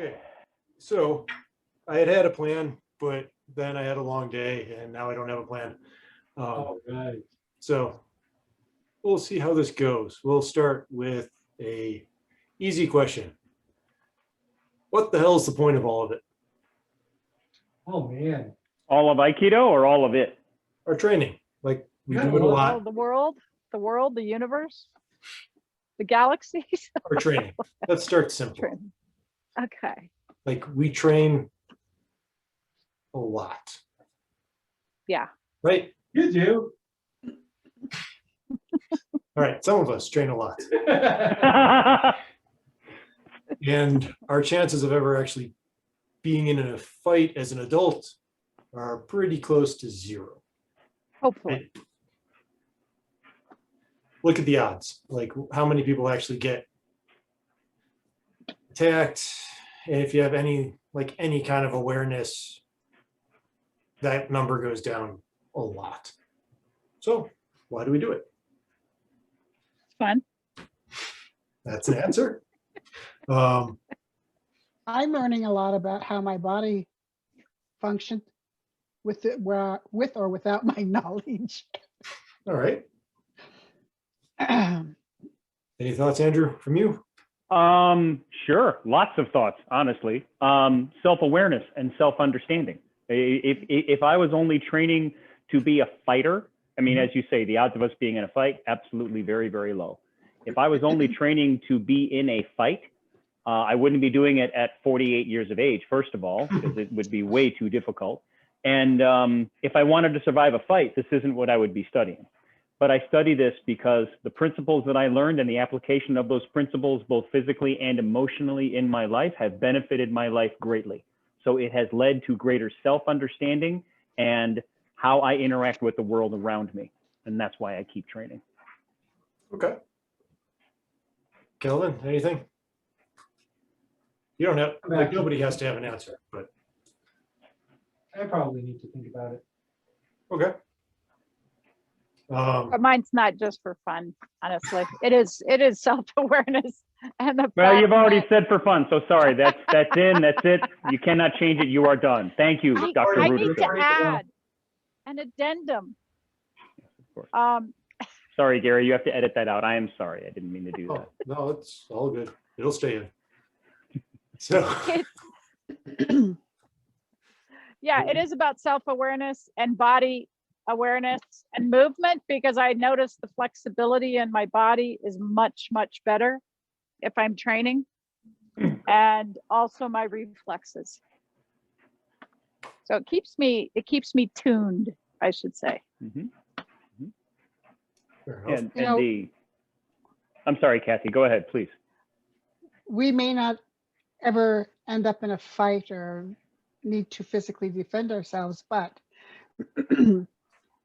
Okay, so I had a plan, but then I had a long day and now I don't have a plan. All right. So we'll see how this goes. We'll start with a easy question. What the hell is the point of all of it? Oh man. All of Aikido or all of it? Our training, like we Yeah, do it a well, lot. The world, the universe, the galaxies. Our training. Let's start simple. Okay. Like we train a lot, Yeah. right? You do. All right, some of us train a lot. And our chances of ever actually being in a fight as an adult are pretty close to zero. Hopefully. Right? Look at the odds, like how many people actually get attacked. And if you have any kind of awareness, that number goes down a lot. So why do we do it? It's fun. That's an answer. I'm learning a lot about how my body functioned with or without my knowledge. All right. Any thoughts, Andrew, from you? Sure. Lots of thoughts, honestly. Self-awareness and self-understanding. If I was only training to be a fighter, I mean, as you say, the odds of us being in a fight, absolutely very, very low. If I was only training to be in a fight, I wouldn't be doing it at 48 years of age, first of all, because it would be way too difficult. And if I wanted to survive a fight, this isn't what I would be studying. But I study this because the principles that I learned and the application of those principles, both physically and emotionally in my life, have benefited my life greatly. So it has led to greater self-understanding and how I interact with the world around me. And that's why I keep training. Okay. Kelvin, anything? You don't have, like, nobody has to have an answer, but I probably need to think about it. okay. But mine's not just for fun, honestly. It is self-awareness and the Well, fact you've already that said for fun, so sorry. That's it. You cannot change it. You are done. Thank you, Dr. I need to Rudiger. add an addendum. Of course. Sorry, Gary, you have to edit that out. I am sorry. I didn't mean to do that. Oh, no, it's all good. It'll stay in. So Yeah, it is about self-awareness and body awareness and movement, because I noticed the flexibility in my body is much, much better if I'm training, and also my reflexes. So it keeps me tuned, I should say. Mm-hmm. fair enough. And I'm sorry, Kathy, go ahead, please. We may not ever end up in a fight or need to physically defend ourselves, but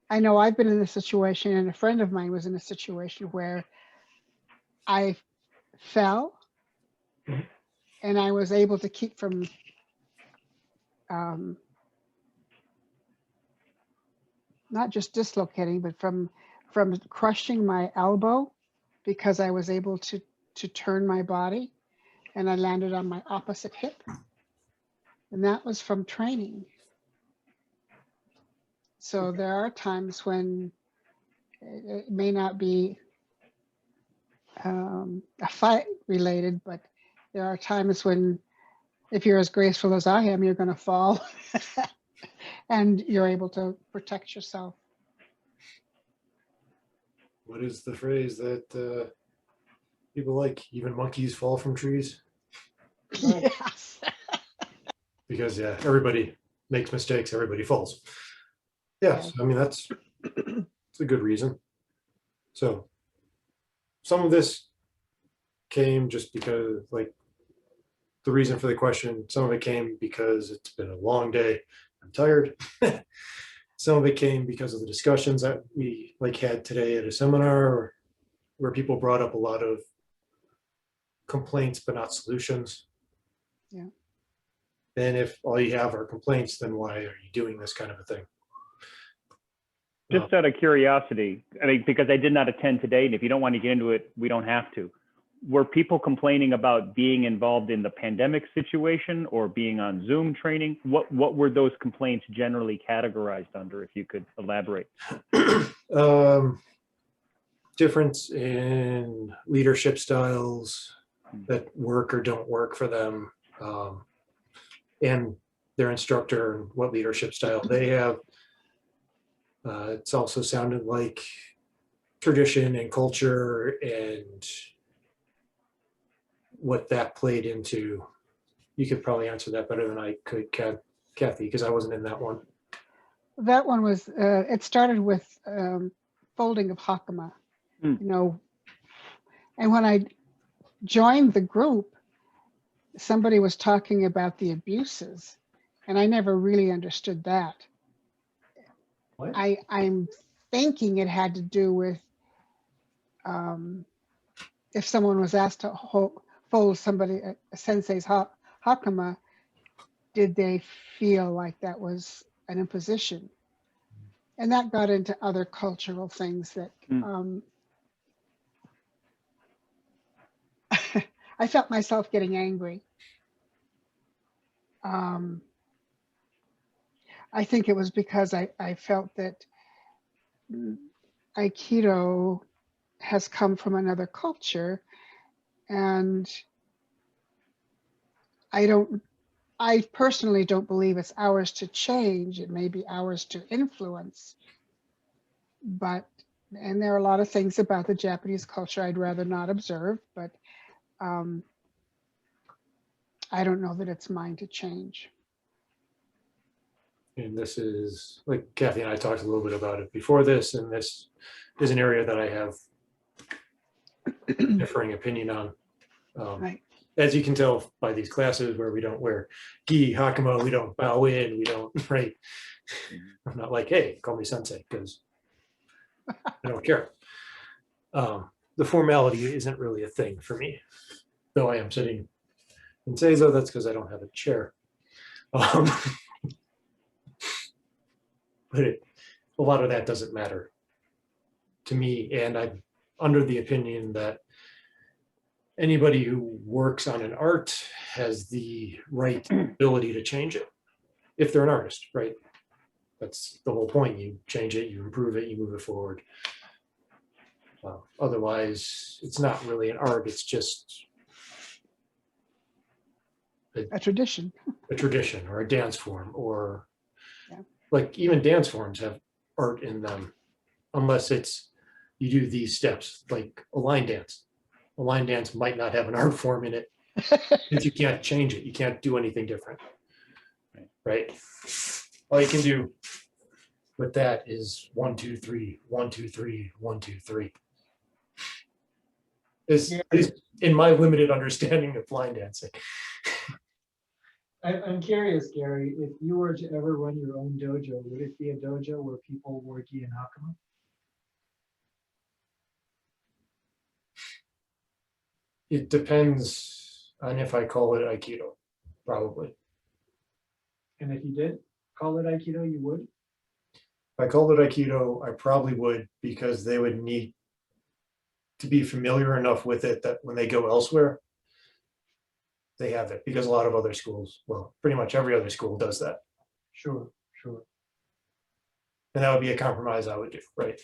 I know I've been in a situation, and a friend of mine was in a situation where I fell and I was able to keep from not just dislocating, but from crushing my elbow, because I was able to turn my body, and I landed on my opposite hip. And that was from training. So there are times when it may not be a fight related, but there are times when, if you're as graceful as I am, you're going to fall and you're able to protect yourself. What is the phrase that people like? Even monkeys fall from trees? Yes. Because yeah, everybody makes mistakes, everybody falls. Yes, I mean that's a good reason. So some of this came just because, like, the reason for the question, some of it came because it's been a long day, I'm tired. Some of it came because of the discussions that we had today at a seminar, where people brought up a lot of complaints but not solutions. Yeah. And if all you have are complaints, then why are you doing this kind of a thing? Just out of curiosity, I mean, because I did not attend today, and if you don't want to get into it, we don't have to. were people complaining about being involved in the pandemic situation or being on Zoom training? What were those complaints generally categorized under, if you could elaborate? Difference in leadership styles that work or don't work for them, and their instructor and what leadership style they have. It's also sounded like tradition and culture and what that played into. You could probably answer that better than I could, Kathy, because I wasn't in that one. That one was, it started with folding of hakama, Mm. you know. And when I joined the group, somebody was talking about the abuses, and I never really understood that. What? I'm thinking it had to do with if someone was asked to fold somebody, a sensei's hakama, did they feel like that was an imposition? And that got into other cultural things that I felt myself getting angry. I think it was because I felt that Aikido has come from another culture, and I personally don't believe it's ours to change. It may be ours to influence, and there are a lot of things about the Japanese culture I'd rather not observe, but I don't know that it's mine to change. And this is, like Kathy and I talked a little bit about it before this, and this is an area that I have differing opinion on. Right. As you can tell by these classes where we don't wear gi, hakama, we don't bow in, we don't, right? I'm not like, hey, call me sensei, because I don't care. The formality isn't really a thing for me, though I am sitting in Seizo. That's because I don't have a chair. But a lot of that doesn't matter to me, and I'm under the opinion that anybody who works on an art has the right ability to change it if they're an artist, right? That's the whole point. You change it, you improve it, you move it forward. Otherwise, it's not really an art. It's just A tradition. a tradition or a dance form, or Yeah. like even dance forms have art in them, unless it's you do these steps, like a line dance. A line dance might not have an art form in it if you can't change it. You can't do anything different, right? All you can do with that is 1, 2, 3, 1, 2, 3, 1, 2, 3. Is in my limited understanding of line dancing. I'm curious, Gary, if you were to ever run your own dojo, would it be a dojo where people wore gi and hakama? It depends on if I call it Aikido, probably. And if you did call it Aikido, you would? If I called it Aikido, I probably would, because they would need to be familiar enough with it that when they go elsewhere, they have it, because a lot of other schools, well, pretty much every other school does that. Sure, sure. And that would be a compromise I would do, right?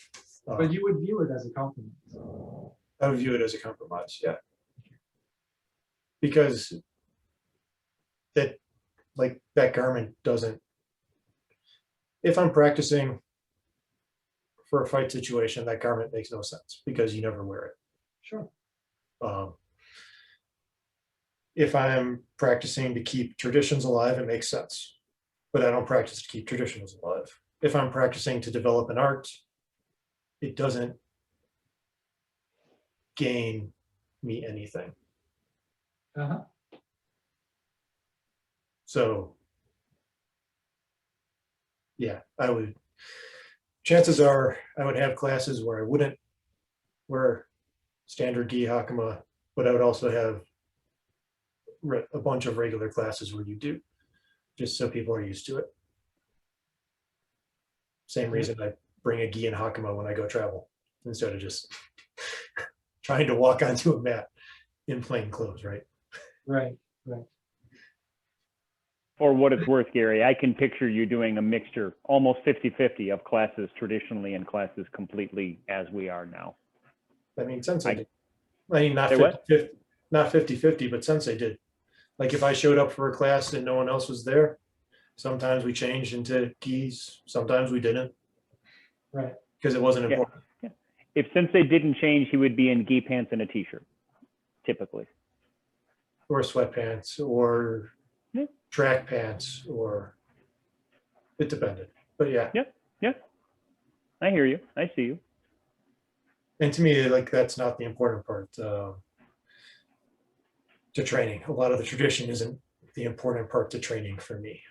But you would view it as a compliment. I would view it as a compromise, yeah. Because that, like, that garment doesn't, if I'm practicing for a fight situation, that garment makes no sense because you never wear it. Sure. If I'm practicing to keep traditions alive, it makes sense, but I don't practice to keep traditions alive. If I'm practicing to develop an art, it doesn't gain me anything. Uh-huh. So yeah, chances are I would have classes where I wouldn't wear standard gi hakama, but I would also have a bunch of regular classes where you do, just so people are used to it. Same reason I bring a gi and hakama when I go travel, instead of just trying to walk onto a mat. in plain clothes, right? Right, right. For what it's worth, Gary, I can picture you doing a mixture, almost 50-50 of classes traditionally and classes completely as we are now. I mean, Sensei I- did. I mean, not Say what? 50, not 50-50, but Sensei did. Like if I showed up for a class and no one else was there, sometimes we changed into gis, sometimes we didn't, Right. because it wasn't Yeah. important. If Sensei didn't change, he would be in gi pants and a t-shirt, typically. Or sweatpants, or Yeah. track pants, or it depended. But yeah, I hear you. I see you. and to me, like that's not the important part to training. A lot of the tradition isn't the important part to training for me.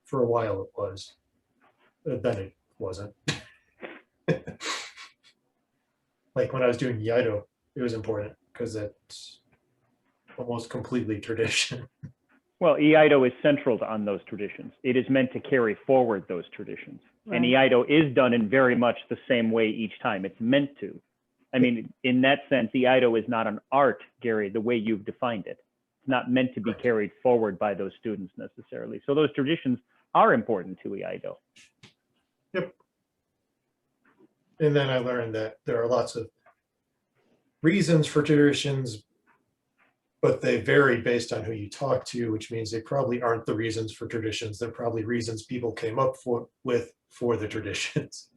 For a while, it was. Then it wasn't. Like when I was doing Yido, it was important because it's almost completely tradition. Well, Iaido is central on those traditions. It is meant to carry forward those traditions. And Right. Iaido is done in very much the same way each time. It's meant to. I mean, in that sense, Iaido is not an art, Gary, the way you've defined it. It's not meant to be Correct. carried forward by those students necessarily. So those traditions are important to Iaido. And then I learned that there are lots of reasons for traditions, but they vary based on who you talk to, which means they probably aren't the reasons for traditions. They're probably reasons people came up with for the traditions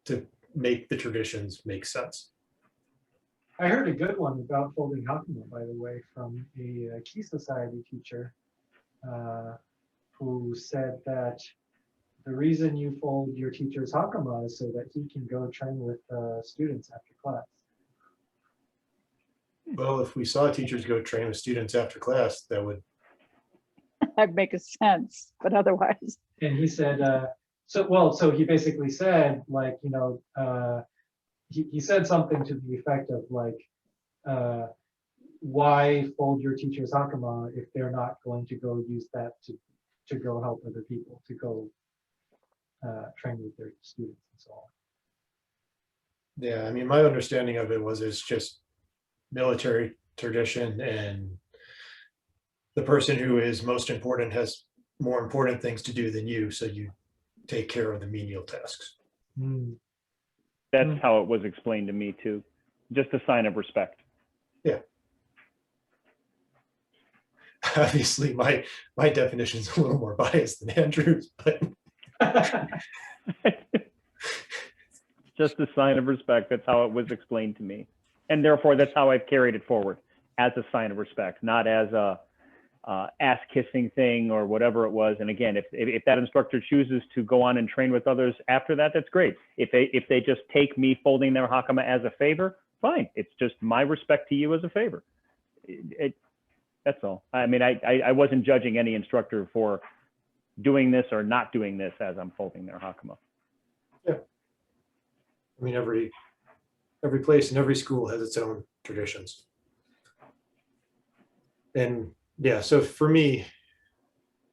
to make the traditions make sense. I heard a good one about folding hakama, by the way, from a Key Society teacher who said that the reason you fold your teacher's hakama is so that he can go train with students after class. Well, if we saw teachers go train with students after class, that would, That'd make a sense, but otherwise, And he said, so he basically said, like, he said something to the effect of like, why fold your teacher's hakama if they're not going to go use that to go help other people, to go train with their students and so on. yeah, I mean, my understanding of it was it's just military tradition, and the person who is most important has more important things to do than you, so you take care of the menial tasks. That's how it was explained to me too. Just a sign of respect. Obviously, my definition is a little more biased than Andrew's, but Just a sign of respect. That's how it was explained to me. And therefore, that's how I've carried it forward, as a sign of respect, not as a ass-kissing thing or whatever it was. And again, if that instructor chooses to go on and train with others after that, that's great. If they just take me folding their hakama as a favor, fine. It's just my respect to you as a favor. That's all. I mean, I wasn't judging any instructor for doing this or not doing this as I'm folding their hakama. I mean, every place and every school has its own traditions. And yeah, so for me,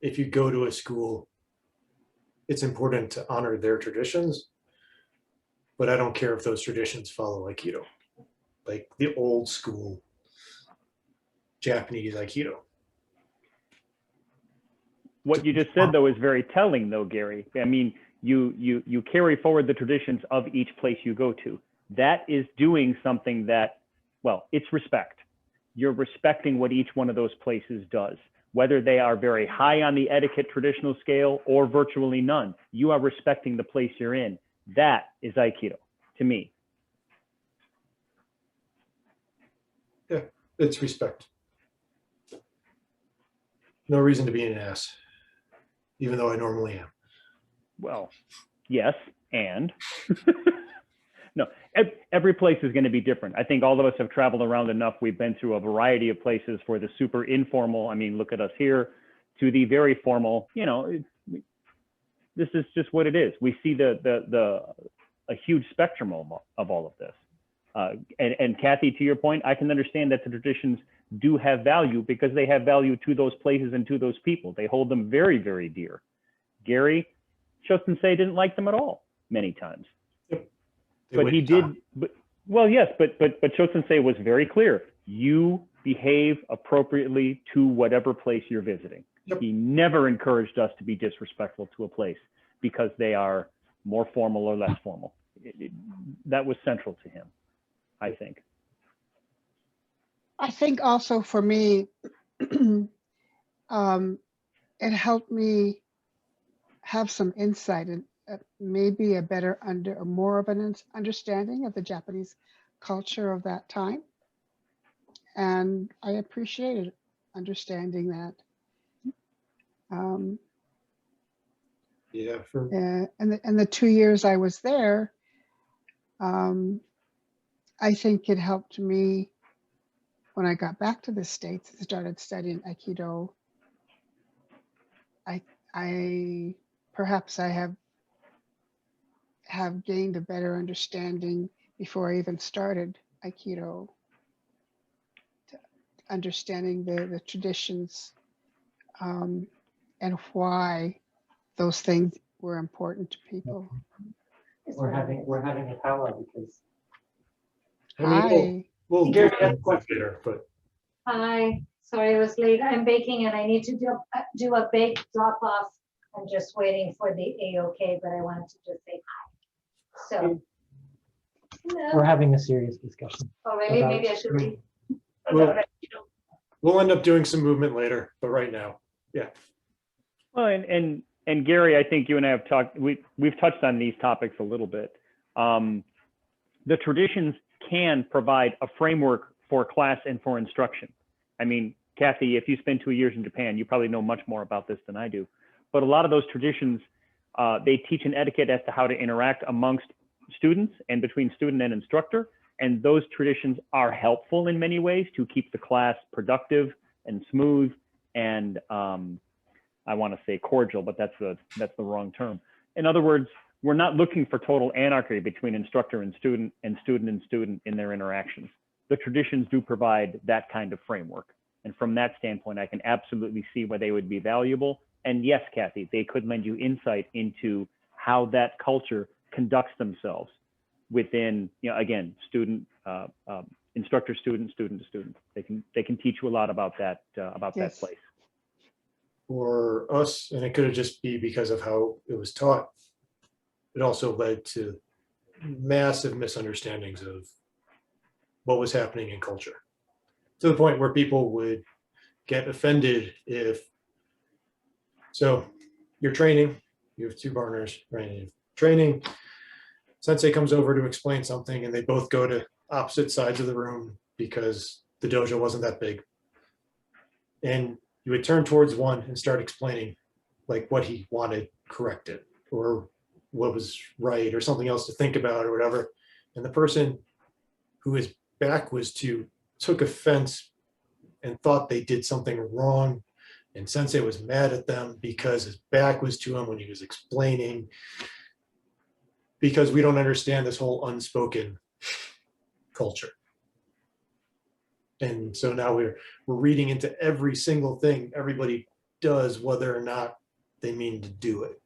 if you go to a school, it's important to honor their traditions, but I don't care if those traditions follow Aikido, like the old school Japanese Aikido. What you just said, though, is very telling, though, Gary. I mean, you carry forward the traditions of each place you go to. That is doing something that, well, it's respect. You're respecting what each one of those places does, whether they are very high on the etiquette traditional scale or virtually none. You are respecting the place you're in. That is Aikido to me. Yeah, it's respect. No reason to be an ass, even though I normally am. Well, yes, and no, every place is going to be different. I think all of us have traveled around enough. We've been through a variety of places, for the super informal, I mean, look at us here, to the very formal. You know, this is just what it is. We see a huge spectrum of all of this. And Kathy, to your point, I can understand that the traditions do have value because they have value to those places and to those people. They hold them very, very dear. Gary Shosensei didn't like them at all many times. They But he wait did, time. Well, yes, but Cho-sensei was very clear. You behave appropriately to whatever place you're visiting. Yep. He never encouraged us to be disrespectful to a place because they are more formal or less formal. That was central to him, I think. I think also for me, it helped me have some insight and maybe a better more of an understanding of the Japanese culture of that time. And I appreciated understanding that. Yeah, And the 2 years I was there, I think it helped me when I got back to the States and started studying Aikido. I perhaps I have gained a better understanding before I even started Aikido, understanding the traditions and why those things were important to people. We're having a powwow because I mean, Hi. we'll Gary, get you have a into question. it later, but Hi, sorry I was late. I'm baking and I need to do a bake drop off. I'm just waiting for the A-OK, but I wanted to just say hi. So. we're Hello. having a serious discussion. Oh, really? about Maybe I should be. we'll end up doing some movement later, but right now, Well, and Gary, I think you and I have talked, we've touched on these topics a little bit. The traditions can provide a framework for class and for instruction. I mean, Kathy, if you spend 2 years in Japan, you probably know much more about this than I do. But a lot of those traditions, they teach an etiquette as to how to interact amongst students and between student and instructor. And those traditions are helpful in many ways to keep the class productive and smooth and I want to say cordial, but that's the wrong term. In other words, we're not looking for total anarchy between instructor and student in their interactions. The traditions do provide that kind of framework. And from that standpoint, I can absolutely see why they would be valuable. And yes, Kathy, they could lend you insight into how that culture conducts themselves within, you know, again, student, instructor, student, student to student. They can teach you a lot about that Yes. that place. for us, and it could have just be because of how it was taught, it also led to massive misunderstandings of what was happening in culture, to the point where people would get offended if, so you're training, you have two partners, right? Training, sensei comes over to explain something and they both go to opposite sides of the room because the dojo wasn't that big. And you would turn towards one and start explaining like what he wanted corrected or what was right or something else to think about or whatever. And the person who his back was to took offense and thought they did something wrong. And sensei was mad at them because his back was to him when he was explaining, because we don't understand this whole unspoken culture. And so now we're reading into every single thing everybody does, whether or not they mean to do it.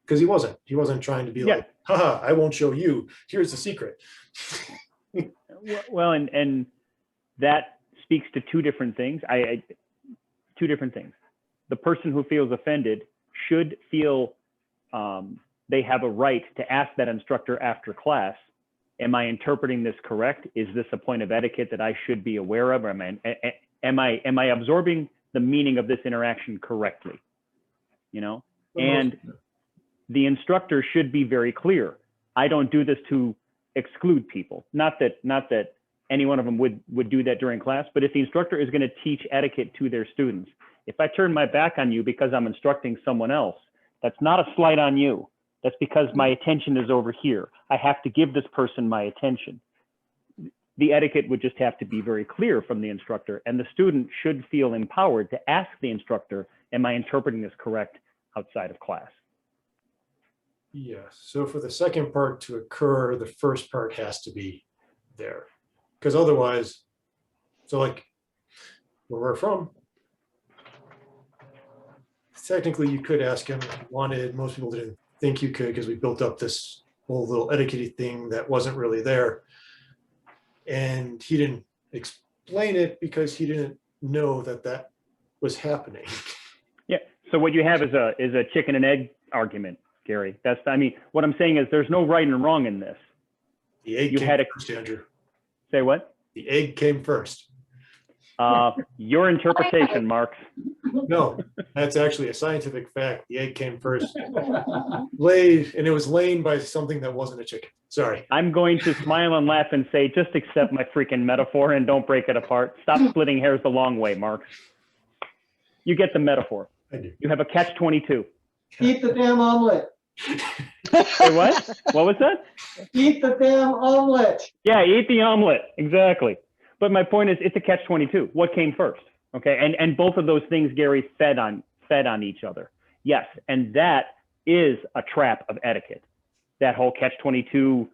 Because he wasn't trying to be like, haha, I won't show you. Here's the secret. Well, and that speaks to two different things. Two different things. The person who feels offended should feel they have a right to ask that instructor after class, am I interpreting this correct? Is this a point of etiquette that I should be aware of? Or am I absorbing the meaning of this interaction correctly? You know, and the instructor should be very clear. I don't do this to exclude people. Not that any one of them would do that during class, but if the instructor is going to teach etiquette to their students, if I turn my back on you because I'm instructing someone else, that's not a slight on you. That's because my attention is over here. I have to give this person my attention. The etiquette would just have to be very clear from the instructor, and the student should feel empowered to ask the instructor, am I interpreting this correct outside of class? Yes. So for the second part to occur, the first part has to be there. Because otherwise, so like where we're from, technically you could ask him if you wanted. Most people didn't think you could because we built up this whole little etiquette thing that wasn't really there. and he didn't explain it because he didn't know that that was happening. Yeah. So what you have is a chicken and egg argument, Gary. That's, I mean, what I'm saying is there's no right and wrong in this. The egg You came had a- first, Andrew. Say what? The egg came first. Your interpretation, Marks. No, that's actually a scientific fact. The egg came first, laid, and it was laying by something that wasn't a chicken. Sorry. I'm going to smile and laugh and say, just accept my freaking metaphor and don't break it apart. Stop splitting hairs the long way, Marks. You get the metaphor. I do. You have a catch-22. Eat the damn omelet. Say what? What was that? Eat the damn omelet. Yeah, eat the omelet. Exactly. But my point is, it's a catch-22. What came first? Okay, and both of those things, Gary, fed on each other. Yes, and that is a trap of etiquette. That whole catch-22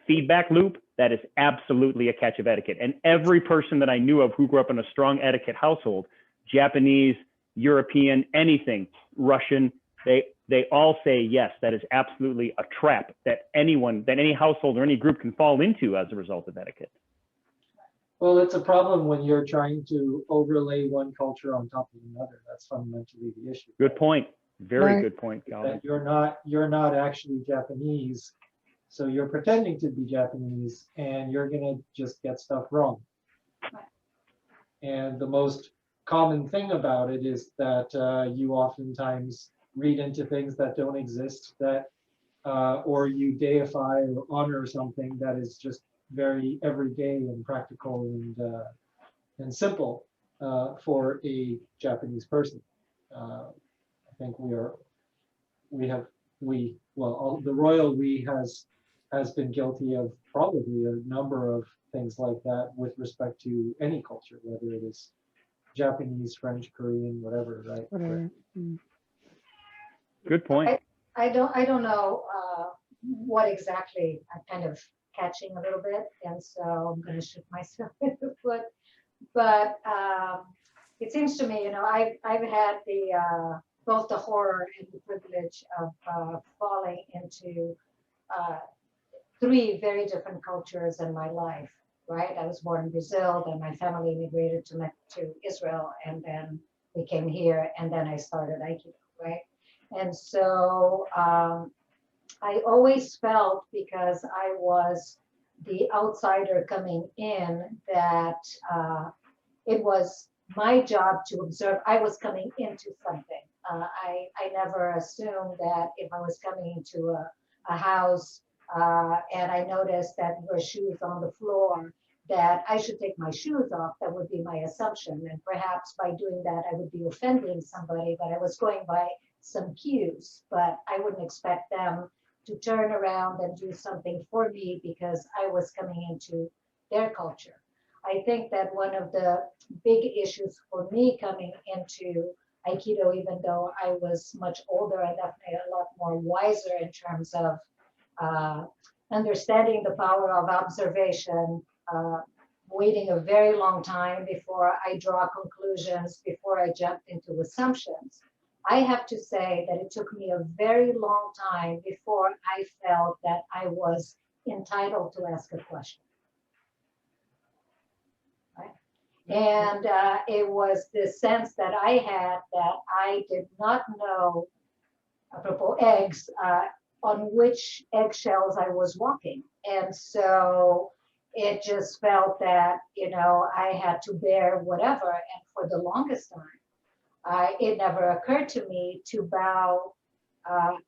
feedback loop, that is absolutely a catch of etiquette. And every person that I knew of who grew up in a strong etiquette household, Japanese, European, anything, Russian, they all say, yes, that is absolutely a trap that any household or any group can fall into as a result of etiquette. Well, it's a problem when you're trying to overlay one culture on top of another. That's fundamentally the issue. Good point. Very Right. good point, Calvin. That you're not actually Japanese, so you're pretending to be Japanese, and you're gonna just get stuff wrong. And the most common thing about it is that you oftentimes read into things that don't exist, that or you deify or honor something that is just very everyday and practical and simple for a Japanese person. I think the royal we has been guilty of probably a number of things like that with respect to any culture, whether it is Japanese, French, Korean, whatever, right? Whatever. Mm. Good point. I don't know what exactly I'm kind of catching a little bit, and so I'm going to shoot myself in the foot. But it seems to me, I've had the both the horror and the privilege of falling into 3 very different cultures in my life. Right, I was born in Brazil, then my family immigrated to Israel, and then we came here, and then I started Aikido. Right, and so I always felt, because I was the outsider coming in, that it was my job to observe. I was coming into something. I never assumed that if I was coming into a house and I noticed that there were shoes on the floor, that I should take my shoes off. That would be my assumption. And perhaps by doing that, I would be offending somebody, but I was going by some cues, but I wouldn't expect them to turn around and do something for me because I was coming into their culture. I think that one of the big issues for me coming into Aikido, even though I was much older and definitely a lot more wiser in terms of understanding the power of observation, waiting a very long time before I draw conclusions, before I jump into assumptions. I have to say that it took me a very long time before I felt that I was entitled to ask a question. Right? And it was this sense that I had that I did not know, apropos eggs, on which eggshells I was walking. And so it just felt that, I had to bear whatever. And for the longest time, it never occurred to me to bow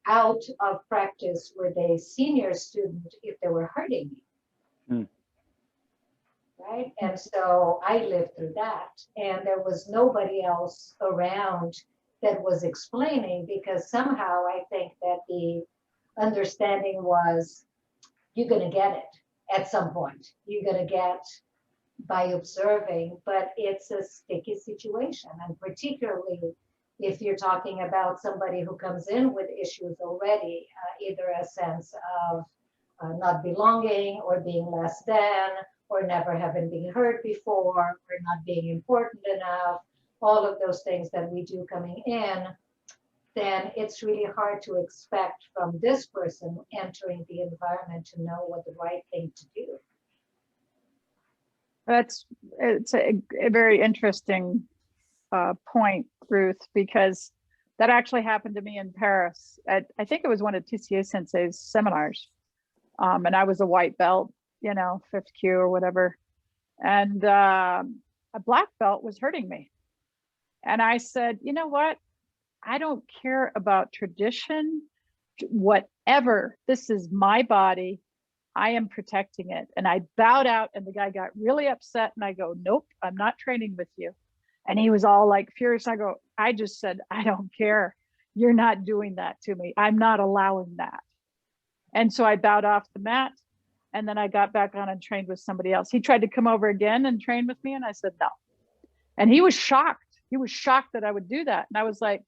out of practice with a senior student if they were hurting me. Mm. Right? And so I lived through that. And there was nobody else around that was explaining, because somehow I think that the understanding was, you're going to get it at some point. You're going to get by observing, but it's a sticky situation. And particularly if you're talking about somebody who comes in with issues already, either a sense of not belonging or being less than, or never having been heard before, or not being important enough, all of those things that we do coming in, then it's really hard to expect from this person entering the environment to know what the right thing to do. It's a very interesting point, Ruth, because that actually happened to me in Paris. I think it was one of TCA Sensei's seminars. And I was a white belt, you know, 5th Q or whatever. And a black belt was hurting me. And I said, you know what? I don't care about tradition, whatever. This is my body. I am protecting it. And I bowed out, and the guy got really upset. And I go, nope, I'm not training with you. And he was all like furious. I just said, I don't care. You're not doing that to me. I'm not allowing that. And so I bowed off the mat, and then I got back on and trained with somebody else. He tried to come over again and train with me, and I said, no. And he was shocked. He was shocked that I would do that. And I was like,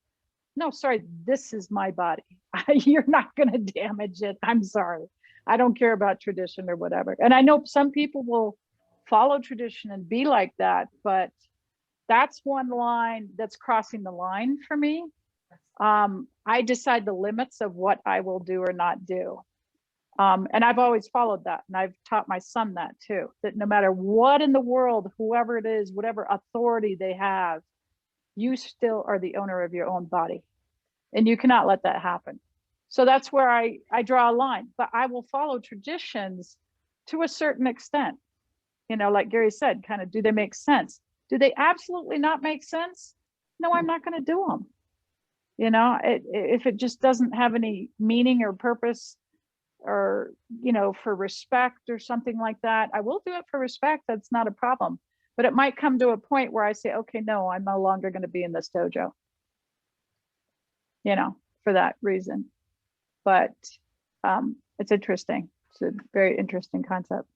no, sorry, this is my body. You're not going to damage it. I'm sorry. I don't care about tradition or whatever. And I know some people will follow tradition and be like that, but that's one line that's crossing the line for me. I decide the limits of what I will do or not do. And I've always followed that. And I've taught my son that too, that no matter what in the world, whoever it is, whatever authority they have, you still are the owner of your own body. And you cannot let that happen. So that's where I draw a line, but I will follow traditions to a certain extent. You know, like Gary said, kind of, do they make sense? Do they absolutely not make sense? No, I'm not going to do them. You know, if it just doesn't have any meaning or purpose, or, you know, for respect or something like that, I will do it for respect. That's not a problem. But it might come to a point where I say, okay, no, I'm no longer going to be in this dojo, you know, for that reason. But it's interesting. It's a very interesting concept.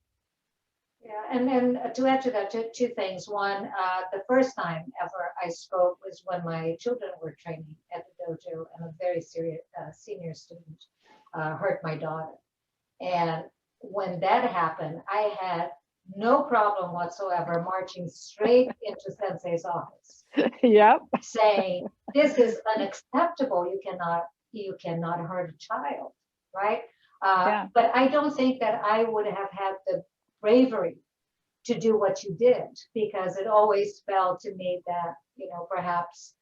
Yeah, and then to add to that, two things. One, the first time ever I spoke was when my children were training at the dojo, and a very serious senior student hurt my daughter. And when that happened, I had no problem whatsoever marching straight into Sensei's office. Yep. Saying, this is unacceptable. You cannot hurt a child, right? Yeah. But I don't think that I would have had the bravery to do what you did, because it always felt to me that, you know, perhaps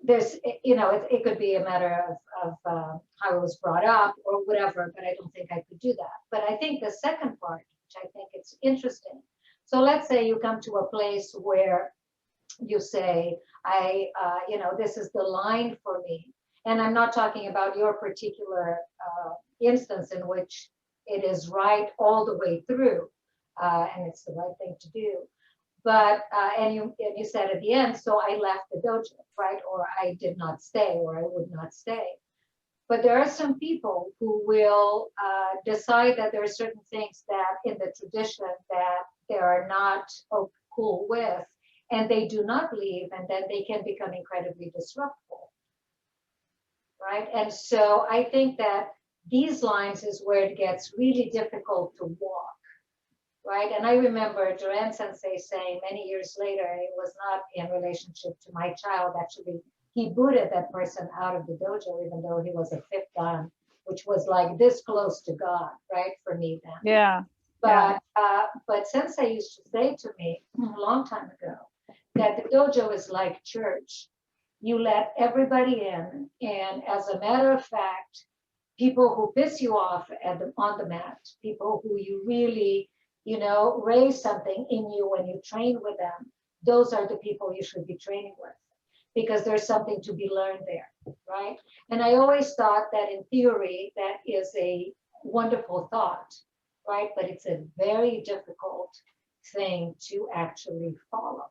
there's, you know, it could be a matter of how I was brought up or whatever, but I don't think I could do that. But I think the second part, which I think it's interesting. So let's say you come to a place where you say, you know, this is the line for me. And I'm not talking about your particular instance in which it is right all the way through, and it's the right thing to do. But, and you said at the end, so I left the dojo, right? Or I did not stay, or I would not stay. But there are some people who will decide that there are certain things that in the tradition that they are not cool with, and they do not leave, and then they can become incredibly disruptive, right? And so I think that these lines is where it gets really difficult to walk, right? And I remember Duran Sensei saying many years later, it was not in relationship to my child, actually, he booted that person out of the dojo, even though he was a 5th dan, which was like this close to God, right, for me then. Yeah. But Sensei used to say to me a long time ago that the dojo is like church. You let everybody in, and as a matter of fact, people who piss you off on the mat, people who you really, you know, raise something in you when you train with them, those are the people you should be training with, because there's something to be learned there, right? And I always thought that in theory, that is a wonderful thought, right? But it's a very difficult thing to actually follow,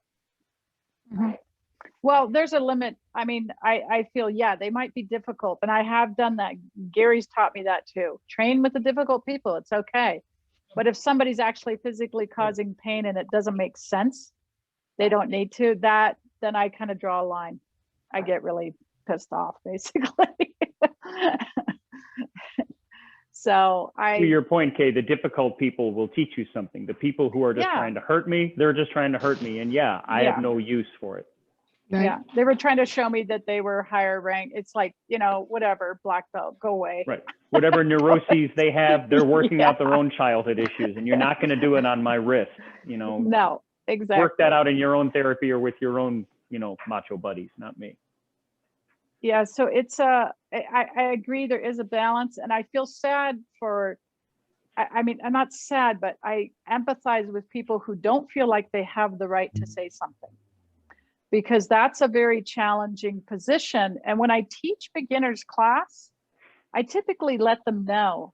right? Well, there's a limit. I mean, I feel, yeah, they might be difficult, and I have done that. Gary's taught me that too. Train with the difficult people. It's okay. But if somebody's actually physically causing pain and it doesn't make sense, they don't need to, then I kind of draw a line. I get really pissed off, basically. So To your point, Kay, the difficult people will teach you something. The people who are just trying to hurt me, they're just trying to hurt me. And I have no use for it. Right. Yeah, they were trying to show me that they were higher rank. It's like, whatever, black belt, go away. Right. Whatever neuroses they have, they're working Yeah. out their own childhood issues, and you're not going to do it on my wrist. No, exactly. Work that out in your own therapy or with your own, macho buddies, not me. Yeah, so it's I agree there is a balance, and I feel sad for, I mean, I'm not sad, but I empathize with people who don't feel like they have the right to say something, because that's a very challenging position. And when I teach beginners class, I typically let them know,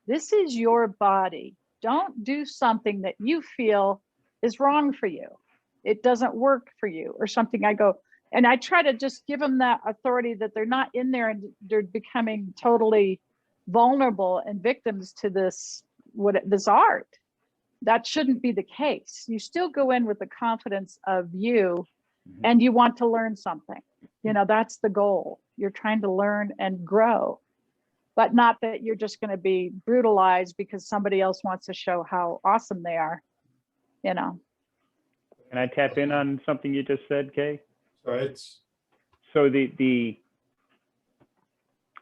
this is your body. Don't do something that you feel is wrong for you. It doesn't work for you or something. And I try to just give them that authority, that they're not in there and they're becoming totally vulnerable and victims to this art. That shouldn't be the case. You still go in with the confidence of you, and you want to learn something. That's the goal. You're trying to learn and grow, but not that you're just going to be brutalized because somebody else wants to show how awesome they are. Can I tap in on something you just said, Kay? Right. So the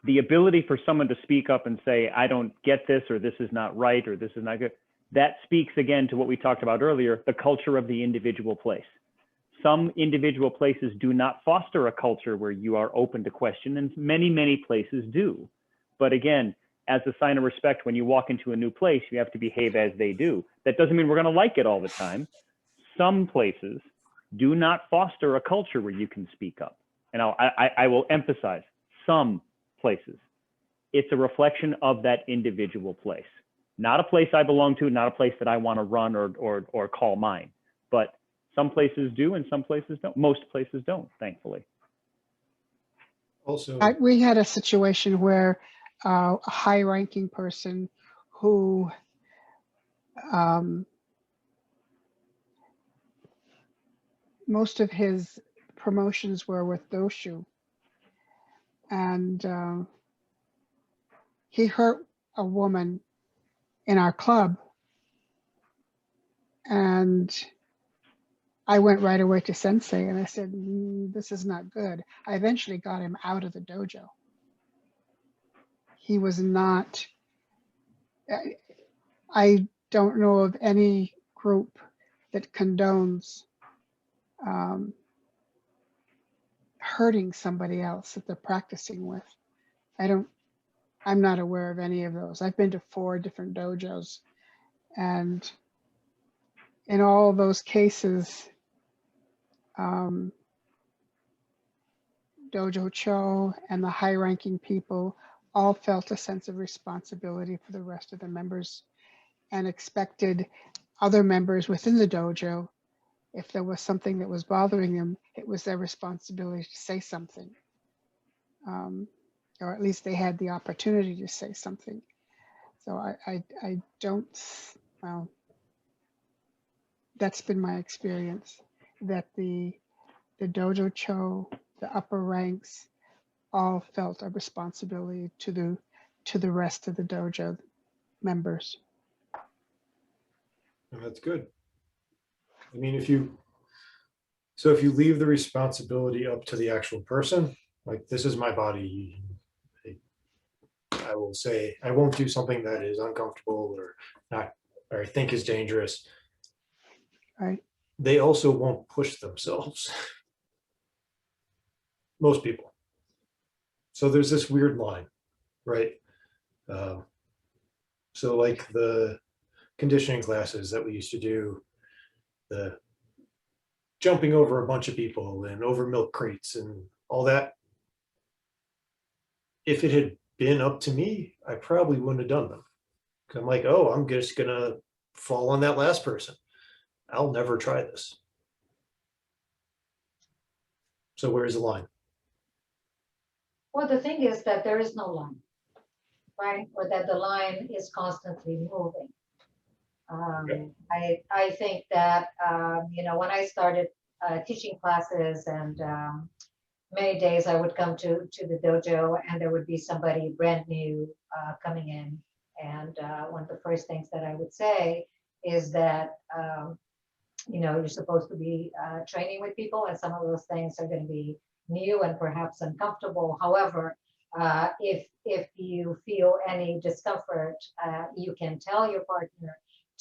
ability for someone to speak up and say, I don't get this, or this is not right, or this is not good, that speaks again to what we talked about earlier, the culture of the individual place. Some individual places do not foster a culture where you are open to question, and many, many places do. But again, as a sign of respect, when you walk into a new place, you have to behave as they do. That doesn't mean we're going to like it all the time. Some places do not foster a culture where you can speak up. And I will emphasize, some places. It's a reflection of that individual place. Not a place I belong to, not a place that I want to run or call mine. But some places do and some places don't. Most places don't, thankfully. Also, We had a situation where a high-ranking person who most of his promotions were with Doshu, and he hurt a woman in our club, and I went right away to Sensei and I said, this is not good. I eventually got him out of the dojo. He was not, I don't know of any group that condones hurting somebody else that they're practicing with. I'm not aware of any of those. I've been to 4 different dojos, and in all those cases, Dojo Cho and the high-ranking people all felt a sense of responsibility for the rest of the members and expected other members within the dojo, if there was something that was bothering them, it was their responsibility to say something. Or at least they had the opportunity to say something. So I don't, well, that's been my experience, that the Dojo Cho, the upper ranks, all felt a responsibility to the rest of the dojo members. and that's good. I mean, if you leave the responsibility up to the actual person, like, this is my body, I will say, I won't do something that is uncomfortable or I think is dangerous. Right. They also won't push themselves. Most people. So there's this weird line, right? So like the conditioning classes that we used to do, the jumping over a bunch of people and over milk crates and all that. If it had been up to me, I probably wouldn't have done them. I'm like, oh, I'm just gonna fall on that last person. I'll never try this. So where's the line? Well, the thing is that there is no line, right? Or that the line is constantly moving. I think that, when I started teaching classes, and many days I would come to the dojo and there would be somebody brand new coming in. And one of the first things that I would say is that you know, you're supposed to be training with people, and some of those things are going to be new and perhaps uncomfortable. However, if you feel any discomfort, you can tell your partner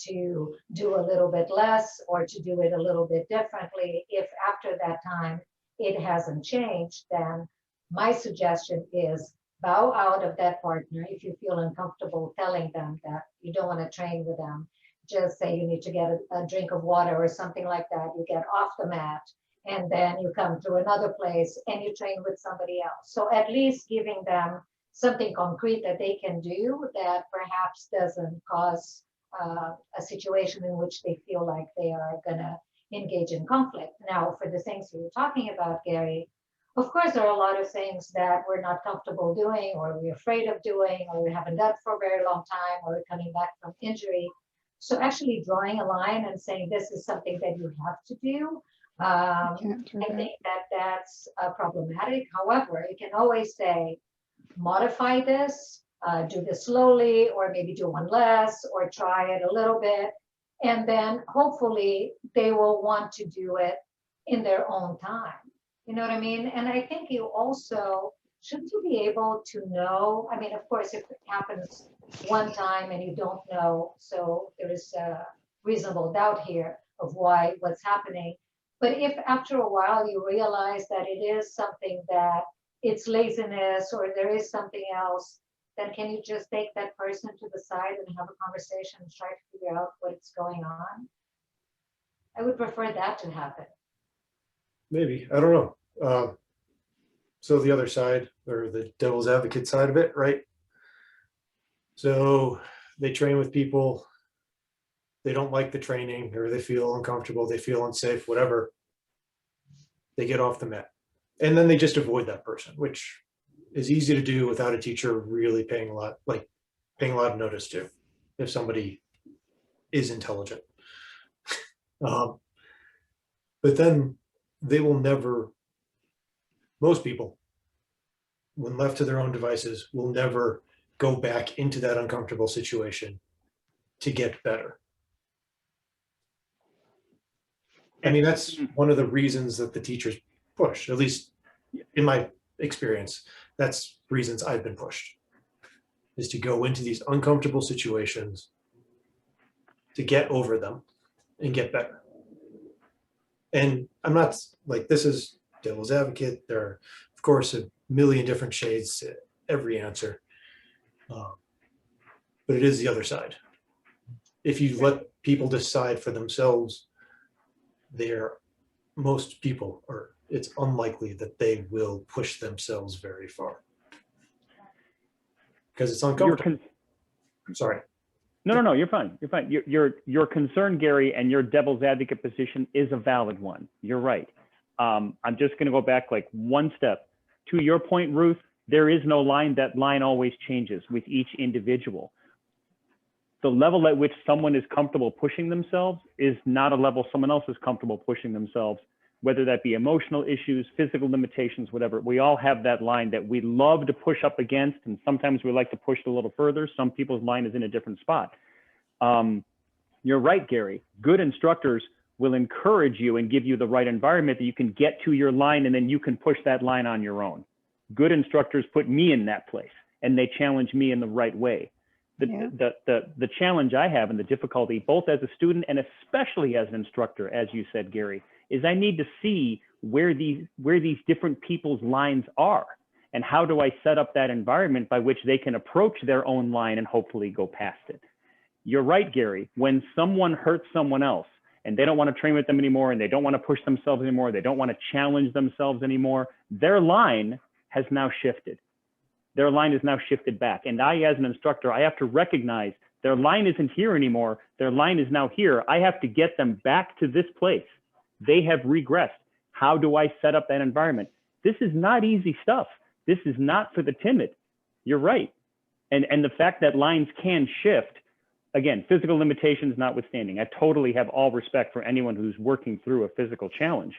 to do a little bit less or to do it a little bit differently. If after that time it hasn't changed, then my suggestion is bow out of that partner. If you feel uncomfortable telling them that you don't want to train with them, just say you need to get a drink of water or something like that. You get off the mat, and then you come to another place and you train with somebody else. So at least giving them something concrete that they can do that perhaps doesn't cause a situation in which they feel like they are going to engage in conflict. Now, for the things you were talking about, Gary, of course, there are a lot of things that we're not comfortable doing, or we're afraid of doing, or we haven't done for a very long time, or we're coming back from injury. So actually drawing a line and saying this is something that you have to do, Can't do I that. think that that's problematic. However, you can always say, modify this, do this slowly, or maybe do one less, or try it a little bit. And then hopefully they will want to do it in their own time. You know what I mean? And I think you also, shouldn't you be able to know? I mean, of course, if it happens one time and you don't know, so there is a reasonable doubt here of what's happening. But if after a while you realize that it is something that it's laziness or there is something else, then can you just take that person to the side and have a conversation and try to figure out what's going on? I would prefer that to happen. Maybe, I don't know. So the other side, or the devil's advocate side of it, right? So they train with people, they don't like the training, or they feel uncomfortable, they feel unsafe, whatever. They get off the mat. And then they just avoid that person, which is easy to do without a teacher really paying a lot of notice to, if somebody is intelligent. But then they will never, most people, when left to their own devices, will never go back into that uncomfortable situation to get better. I mean, that's one of the reasons that the teachers push, at least in my experience, that's reasons I've been pushed, is to go into these uncomfortable situations to get over them and get better. And I'm not like, this is devil's advocate. There are, of course, a million different shades to every answer. But it is the other side. If you let people decide for themselves, most people are, it's unlikely that they will push themselves very far. Because it's uncomfortable. Sorry. No, you're fine. You're fine. Your concern, Gary, and your devil's advocate position is a valid one. You're right. I'm just going to go back like one step. To your point, Ruth, there is no line. That line always changes with each individual. The level at which someone is comfortable pushing themselves is not a level someone else is comfortable pushing themselves, whether that be emotional issues, physical limitations, whatever. We all have that line that we love to push up against, and sometimes we like to push it a little further. Some people's line is in a different spot. You're right, Gary. Good instructors will encourage you and give you the right environment that you can get to your line, and then you can push that line on your own. Good instructors put me in that place, and they challenge me in the right way. The challenge I have and the difficulty, both as a student and especially as an instructor, as you said, Gary, is I need to see where these different people's lines are, and how do I set up that environment by which they can approach their own line and hopefully go past it. You're right, Gary. When someone hurts someone else and they don't want to train with them anymore, and they don't want to push themselves anymore, they don't want to challenge themselves anymore, their line has now shifted. Their line is now shifted back. And I, as an instructor, I have to recognize their line isn't here anymore. Their line is now here. I have to get them back to this place. They have regressed. How do I set up that environment? This is not easy stuff. This is not for the timid. You're right. And the fact that lines can shift, again, physical limitations notwithstanding, I totally have all respect for anyone who's working through a physical challenge.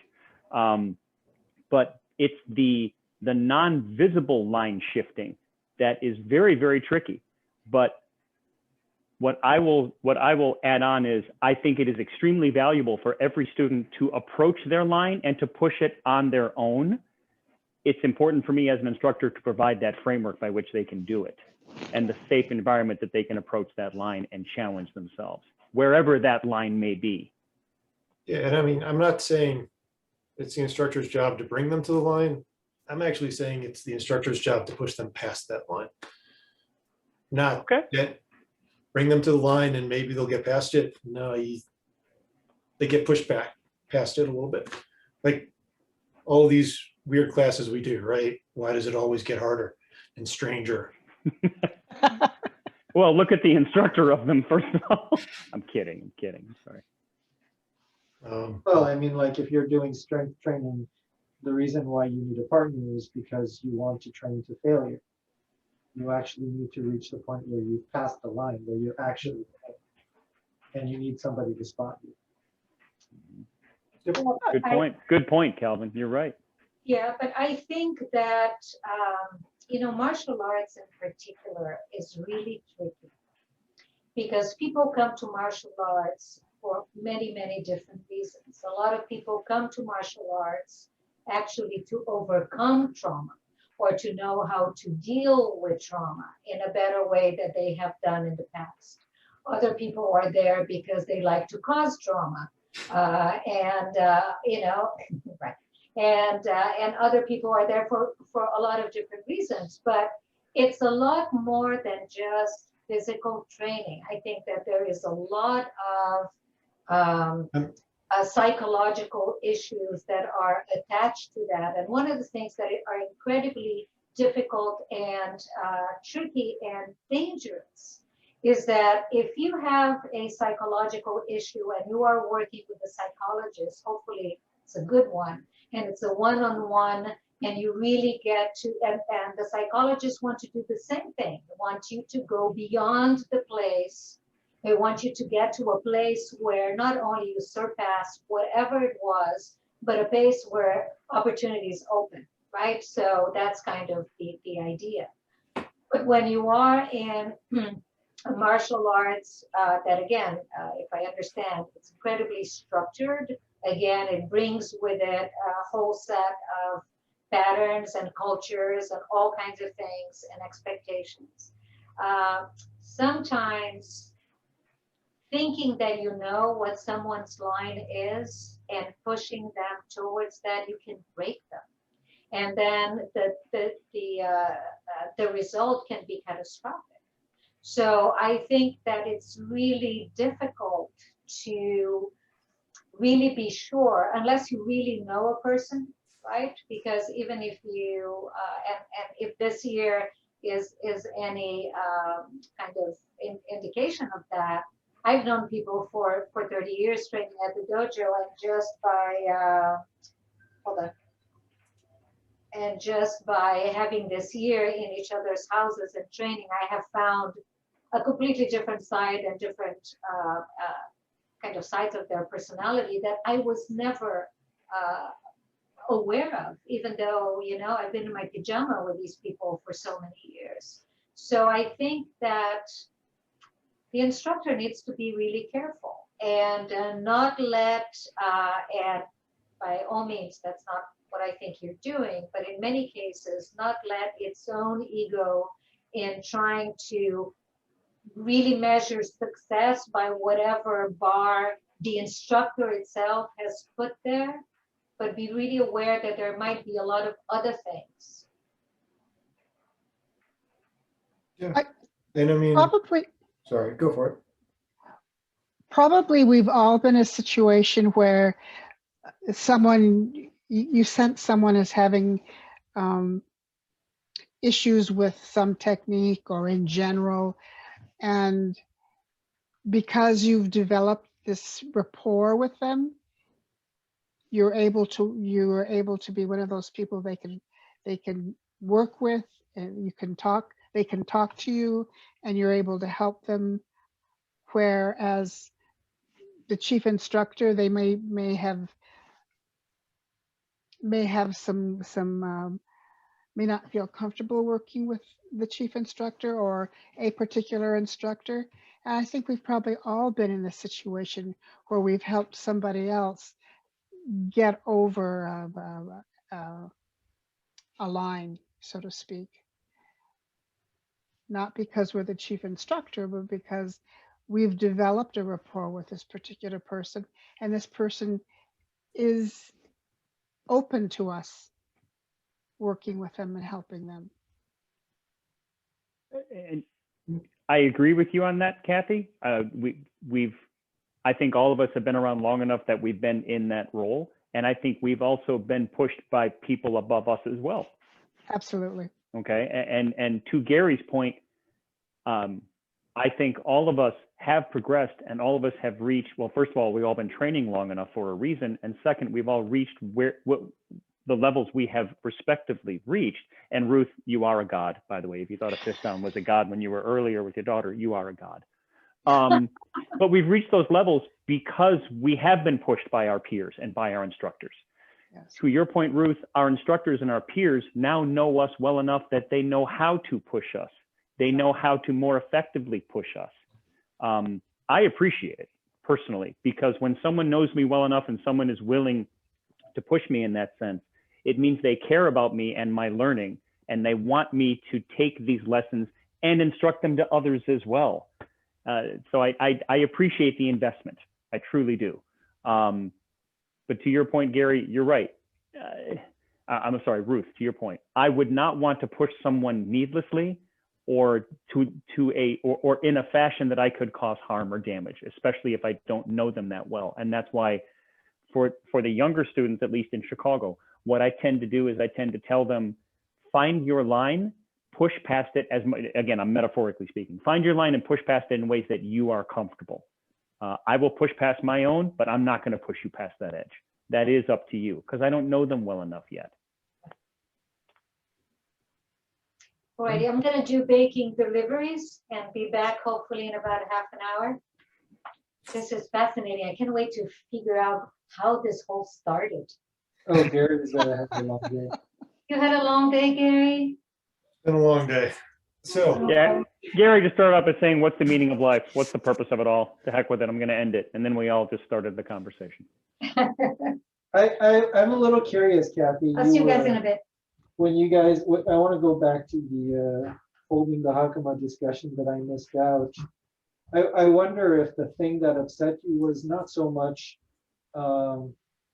But it's the non-visible line shifting that is very, very tricky. But what I will add on is I think it is extremely valuable for every student to approach their line and to push it on their own. It's important for me as an instructor to provide that framework by which they can do it and the safe environment that they can approach that line and challenge themselves, wherever that line may be. Yeah, and I mean, I'm not saying it's the instructor's job to bring them to the line. I'm actually saying it's the instructor's job to push them past that line. Not Okay. get, bring them to the line and maybe they'll get past it. No, they get pushed back past it a little bit. Like all these weird classes we do, right? Why does it always get harder and stranger? Well, look at the instructor of them, first of all. I'm kidding. I'm sorry. Well, I mean, like if you're doing strength training, the reason why you need a partner is because you want to train to failure. You actually need to reach the point where you've passed the line, where you're actually, and you need somebody to spot you. Good point, Calvin. You're right. Yeah, but I think that, martial arts in particular is really tricky because people come to martial arts for many, many different reasons. A lot of people come to martial arts actually to overcome trauma or to know how to deal with trauma in a better way that they have done in the past. Other people are there because they like to cause trauma. Right. And other people are there for a lot of different reasons, but it's a lot more than just physical training. I think that there is a lot of psychological issues that are attached to that. And one of the things that are incredibly difficult and tricky and dangerous is that if you have a psychological issue and you are working with a psychologist, hopefully it's a good one, and it's a one-on-one, and you really get to, and the psychologists want to do the same thing. They want you to go beyond the place. They want you to get to a place where not only you surpass whatever it was, but a place where opportunities open, right? So that's kind of the idea. But when you are in martial arts, that again, if I understand, it's incredibly structured. Again, it brings with it a whole set of patterns and cultures and all kinds of things and expectations. Sometimes thinking that you know what someone's line is and pushing them towards that, you can break them. And then the result can be catastrophic. So I think that it's really difficult to really be sure unless you really know a person, right? Because even if you and if this year is any kind of indication of that, I've known people for 30 years training at the dojo, and just by and just by having this year in each other's houses and training, I have found a completely different side and different kind of sides of their personality that I was never aware of, even though, I've been in my pajama with these people for so many years. So I think that the instructor needs to be really careful and not let, and by all means, that's not what I think you're doing, but in many cases, not let its own ego in trying to really measure success by whatever bar the instructor itself has put there, but be really aware that there might be a lot of other things. Yeah, and I mean, sorry, go for it. Probably we've all been in a situation where you sense someone as having issues with some technique or in general, and because you've developed this rapport with them, you're able to be one of those people they can work with, and they can talk to you, and you're able to help them. Whereas the chief instructor, they may have some may not feel comfortable working with the chief instructor or a particular instructor, I think we've probably all been in a situation where we've helped somebody else get over a line, so to speak. Not because we're the chief instructor, but because we've developed a rapport with this particular person, and this person is open to us working with them and helping them. And I agree with you on that, Kathy. I think all of us have been around long enough that we've been in that role. And I think we've also been pushed by people above us as well. Absolutely. Okay. And to Gary's point, I think all of us have progressed and all of us have reached, well, first of all, we've all been training long enough for a reason. And second, we've all reached what the levels we have respectively reached. And Ruth, you are a god, by the way. If you thought a fifth down was a god when you were earlier with your daughter, you are a god. But we've reached those levels because we have been pushed by our peers and by our instructors. Yes. To your point, Ruth, our instructors and our peers now know us well enough that they know how to push us. They know how to more effectively push us. I appreciate it personally, because when someone knows me well enough and someone is willing to push me in that sense, it means they care about me and my learning, and they want me to take these lessons and instruct them to others as well. So I appreciate the investment. I truly do. But to your point, Gary, you're right. I'm sorry, Ruth, to your point. I would not want to push someone needlessly or in a fashion that I could cause harm or damage, especially if I don't know them that well. And that's why for the younger students, at least in Chicago, what I tend to do is I tend to tell them, find your line, push past it again, I'm metaphorically speaking, find your line and push past it in ways that you are comfortable. I will push past my own, but I'm not going to push you past that edge. That is up to you, because I don't know them well enough yet. Alrighty, I'm gonna do baking deliveries and be back hopefully in about half an hour. This is fascinating. I can't wait to figure out how this whole started. Oh, Gary's had a long day. You had a long day, Gary? It's been a long day. So, Yeah, Gary just started off by saying, what's the meaning of life? What's the purpose of it all? To heck with it, I'm going to end it. And then we all just started the conversation. I'm a little curious, Kathy. I'll see you guys in a bit. When you guys, I want to go back to the holding the Hakama discussion that I missed out. I wonder if the thing that upset you was not so much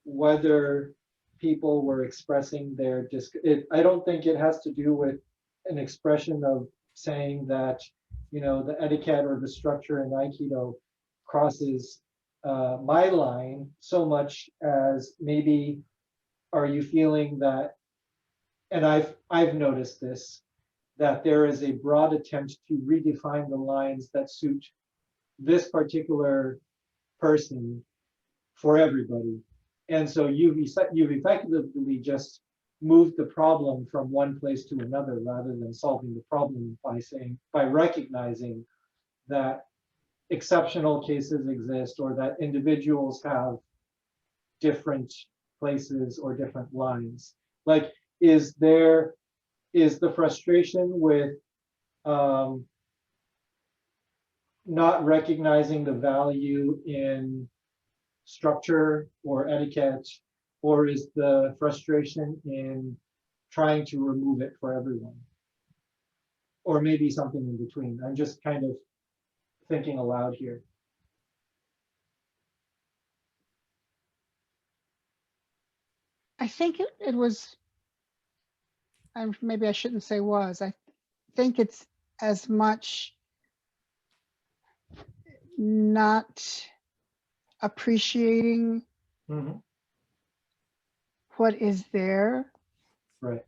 whether people were expressing their I don't think it has to do with an expression of saying that, you know, the etiquette or the structure in Aikido crosses my line so much as maybe, are you feeling that, and I've noticed this, that there is a broad attempt to redefine the lines that suit this particular person for everybody. And so you've effectively just moved the problem from one place to another rather than solving the problem by recognizing that exceptional cases exist or that individuals have different places or different lines. Like, is the frustration with not recognizing the value in structure or etiquette, or is the frustration in trying to remove it for everyone? Or maybe something in between. I'm just kind of thinking aloud here. I think it was, maybe I shouldn't say was, I think it's as much not appreciating what is there. Right.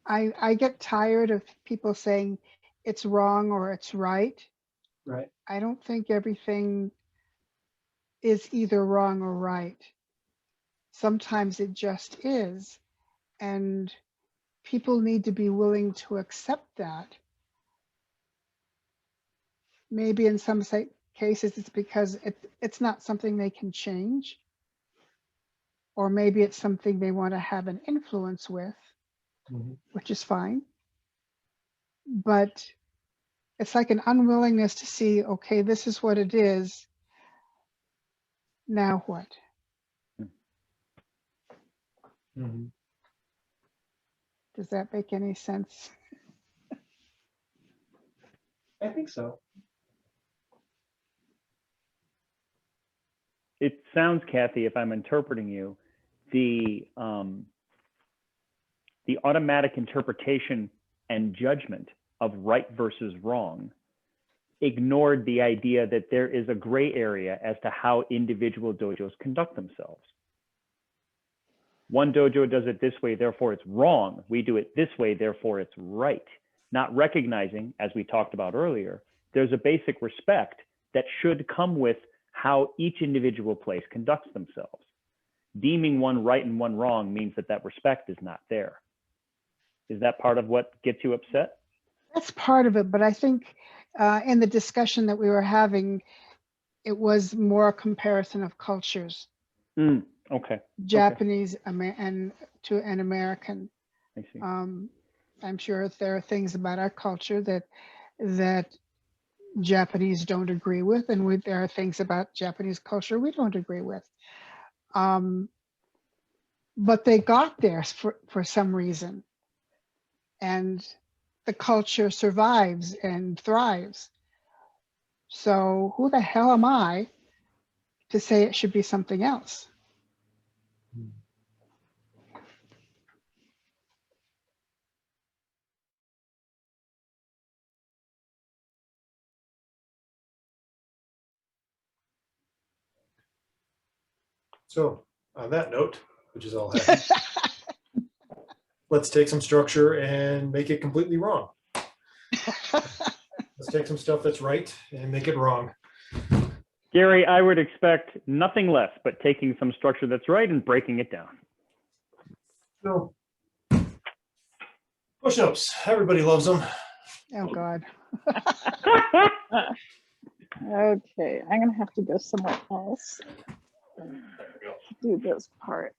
I get tired of people saying it's wrong or it's right. Right. I don't think everything is either wrong or right. Sometimes it just is. And people need to be willing to accept that. Maybe in some cases it's because it's not something they can change. Or maybe it's something they want to have an influence with, which is fine. But it's like an unwillingness to see, okay, this is what it is. Now what? Mhm. Does that make any sense? I think so. It sounds, Kathy, if I'm interpreting you, the automatic interpretation and judgment of right versus wrong ignored the idea that there is a gray area as to how individual dojos conduct themselves. One dojo does it this way, therefore it's wrong. We do it this way, therefore it's right. Not recognizing, as we talked about earlier, there's a basic respect that should come with how each individual place conducts themselves. Deeming one right and one wrong means that that respect is not there. Is that part of what gets you upset? That's part of it, but I think in the discussion that we were having, it was more a comparison of cultures, Okay, Japanese and to an American. I see. I'm sure there are things about our culture that Japanese don't agree with, and there are things about Japanese culture we don't agree with. But they got there for some reason, and the culture survives and thrives. So who the hell am I to say it should be something else? So on that note, which is all happy, let's take some structure and make it completely wrong. Let's take some stuff that's right and make it wrong. Gary, I would expect nothing less but taking some structure that's right and breaking it down. So push-ups, everybody loves them. Oh God. Okay, I'm gonna have to go somewhere else. Do this part.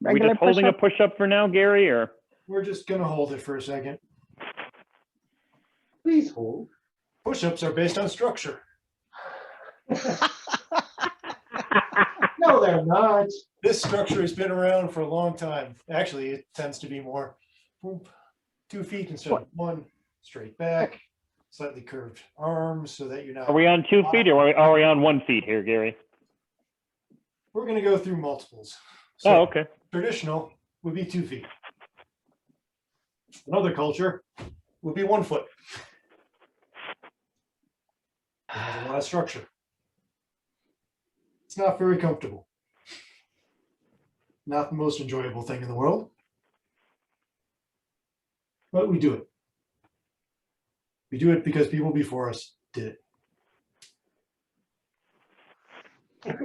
Are we just holding a push-up? push-up for now, Gary, or? We're just gonna hold it for a second. Please hold. Push-ups are based on structure. No, they're not. This structure has been around for a long time. Actually, it tends to be more 2 feet instead of 1, straight back, slightly curved arms so that you're not. Are we on 2 feet or are we on 1 feet here, Gary? We're going to go through multiples. Oh, So okay. traditional would be 2 feet. Another culture would be 1 foot. It has a lot of structure. It's not very comfortable. Not the most enjoyable thing in the world. But we do it. We do it because people before us did it.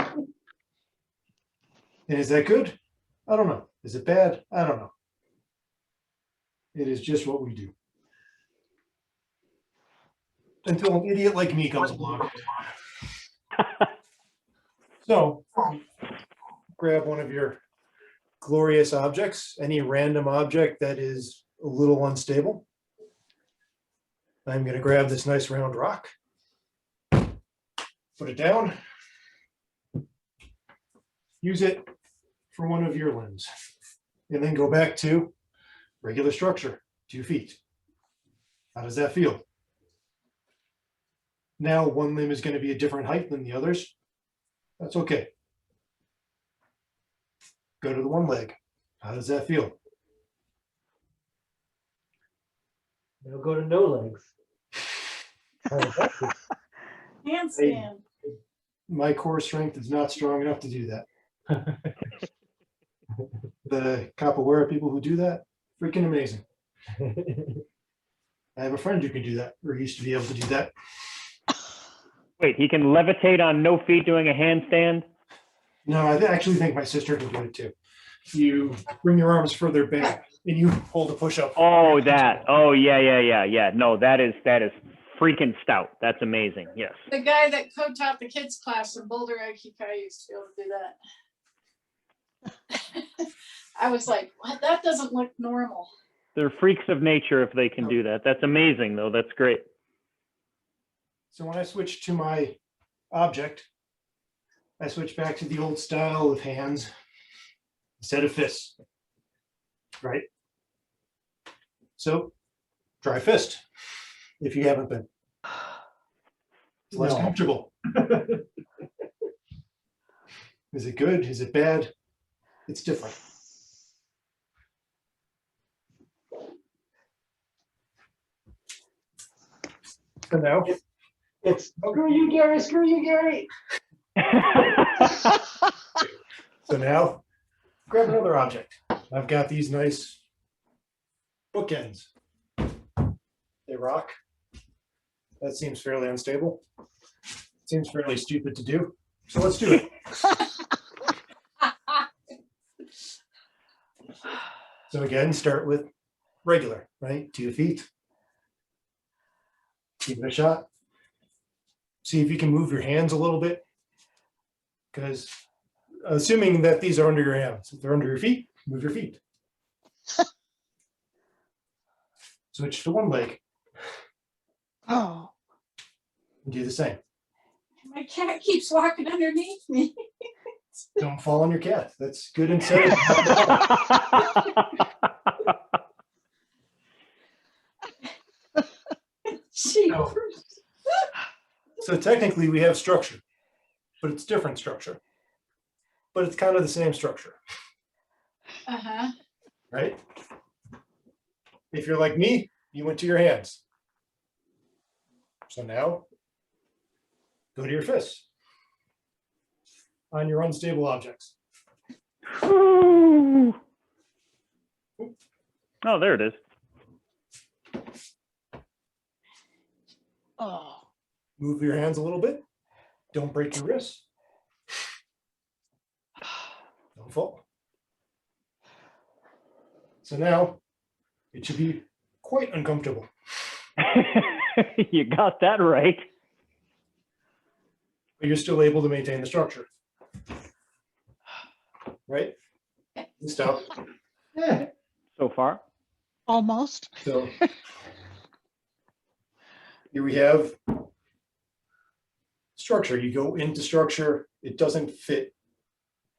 And is that good? I don't know. Is it bad? I don't know. It is just what we do. Until an idiot like me comes along. So, grab one of your glorious objects, any random object that is a little unstable. I'm going to grab this nice round rock, put it down, use it for one of your limbs, and then go back to regular structure, 2 feet. How does that feel? Now one limb is going to be a different height than the others. That's okay. Go to the one leg. How does that feel? Now go to no legs. How does that feel? Handstand. My core strength is not strong enough to do that. The capoeira people who do that, freaking amazing. I have a friend who can do that, or used to be able to do that. Wait, he can levitate on no feet doing a handstand? No, I actually think my sister can do it too. You bring your arms further back and you hold a push-up. Oh, that. Oh, yeah. No, that is freaking stout. That's amazing. Yes. The guy that co-taught the kids class in Boulder, Akikai, used to be able to do that. I was like, what? That doesn't look normal. They're freaks of nature if they can do that. That's amazing, though. That's great. So when I switch to my object, I switch back to the old style of hands instead of fists, right? So try fist if you haven't been. It's less No. comfortable. Is it good? Is it bad? It's different. So now, It's screw you, Gary, screw you, Gary. so now, grab another object. I've got these nice bookends. They rock. That seems fairly unstable. Seems fairly stupid to do. So let's do it. So again, start with regular, right? 2 feet. Give it a shot. See if you can move your hands a little bit. Because assuming that these are under your hands, if they're under your feet, move your feet. Switch to one leg Oh, and do the same. My cat keeps walking underneath me. Don't fall on your cat. That's good incentive. She, No. So technically we have structure, but it's different structure. But it's kind of the same structure, uh-huh. right? If you're like me, you went to your hands. So now go to your fists on your unstable objects. Ooh. Oh, there it is. oh. Move your hands a little bit. Don't break your wrists. Don't fall. So now it should be quite uncomfortable. You got that right. But you're still able to maintain the structure. Right? Stop. So far. Almost. So here we have structure. You go into structure, it doesn't fit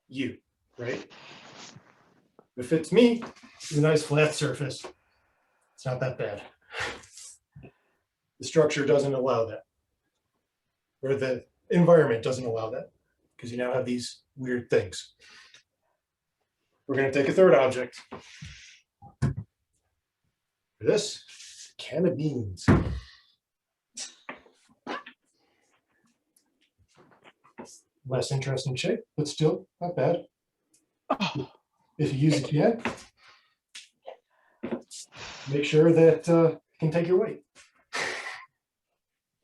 you, right? If it fits me, it's a nice flat surface. It's not that bad. The structure doesn't allow that. Or the environment doesn't allow that, because you now have these weird things. We're going to take a third object. For this, can of beans. Less interesting shape, but still not bad. Oh, If you use a can, make sure that it can take your weight.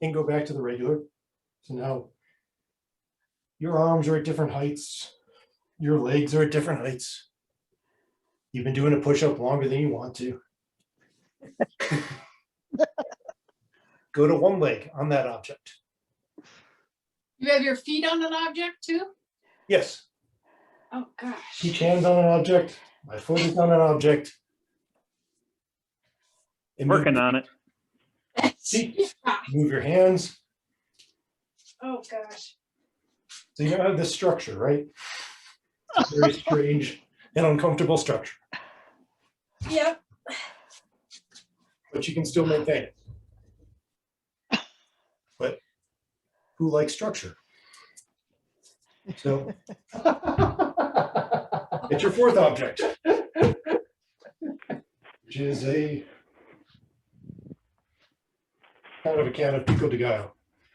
And go back to the regular. So now your arms are at different heights. Your legs are at different heights. You've been doing a push-up longer than you want to. Go to one leg on that object. You have your feet on an object too? Yes, Oh, gosh. each hand's on an object. My foot is on an object. And Working on it. feet. Yeah. Move your hands. Oh, gosh. So you now have this structure, right? It's a very strange and uncomfortable structure, Yep. but you can still maintain it. But who likes structure? So it's your fourth object, which is a kind of a can of pico de gallo.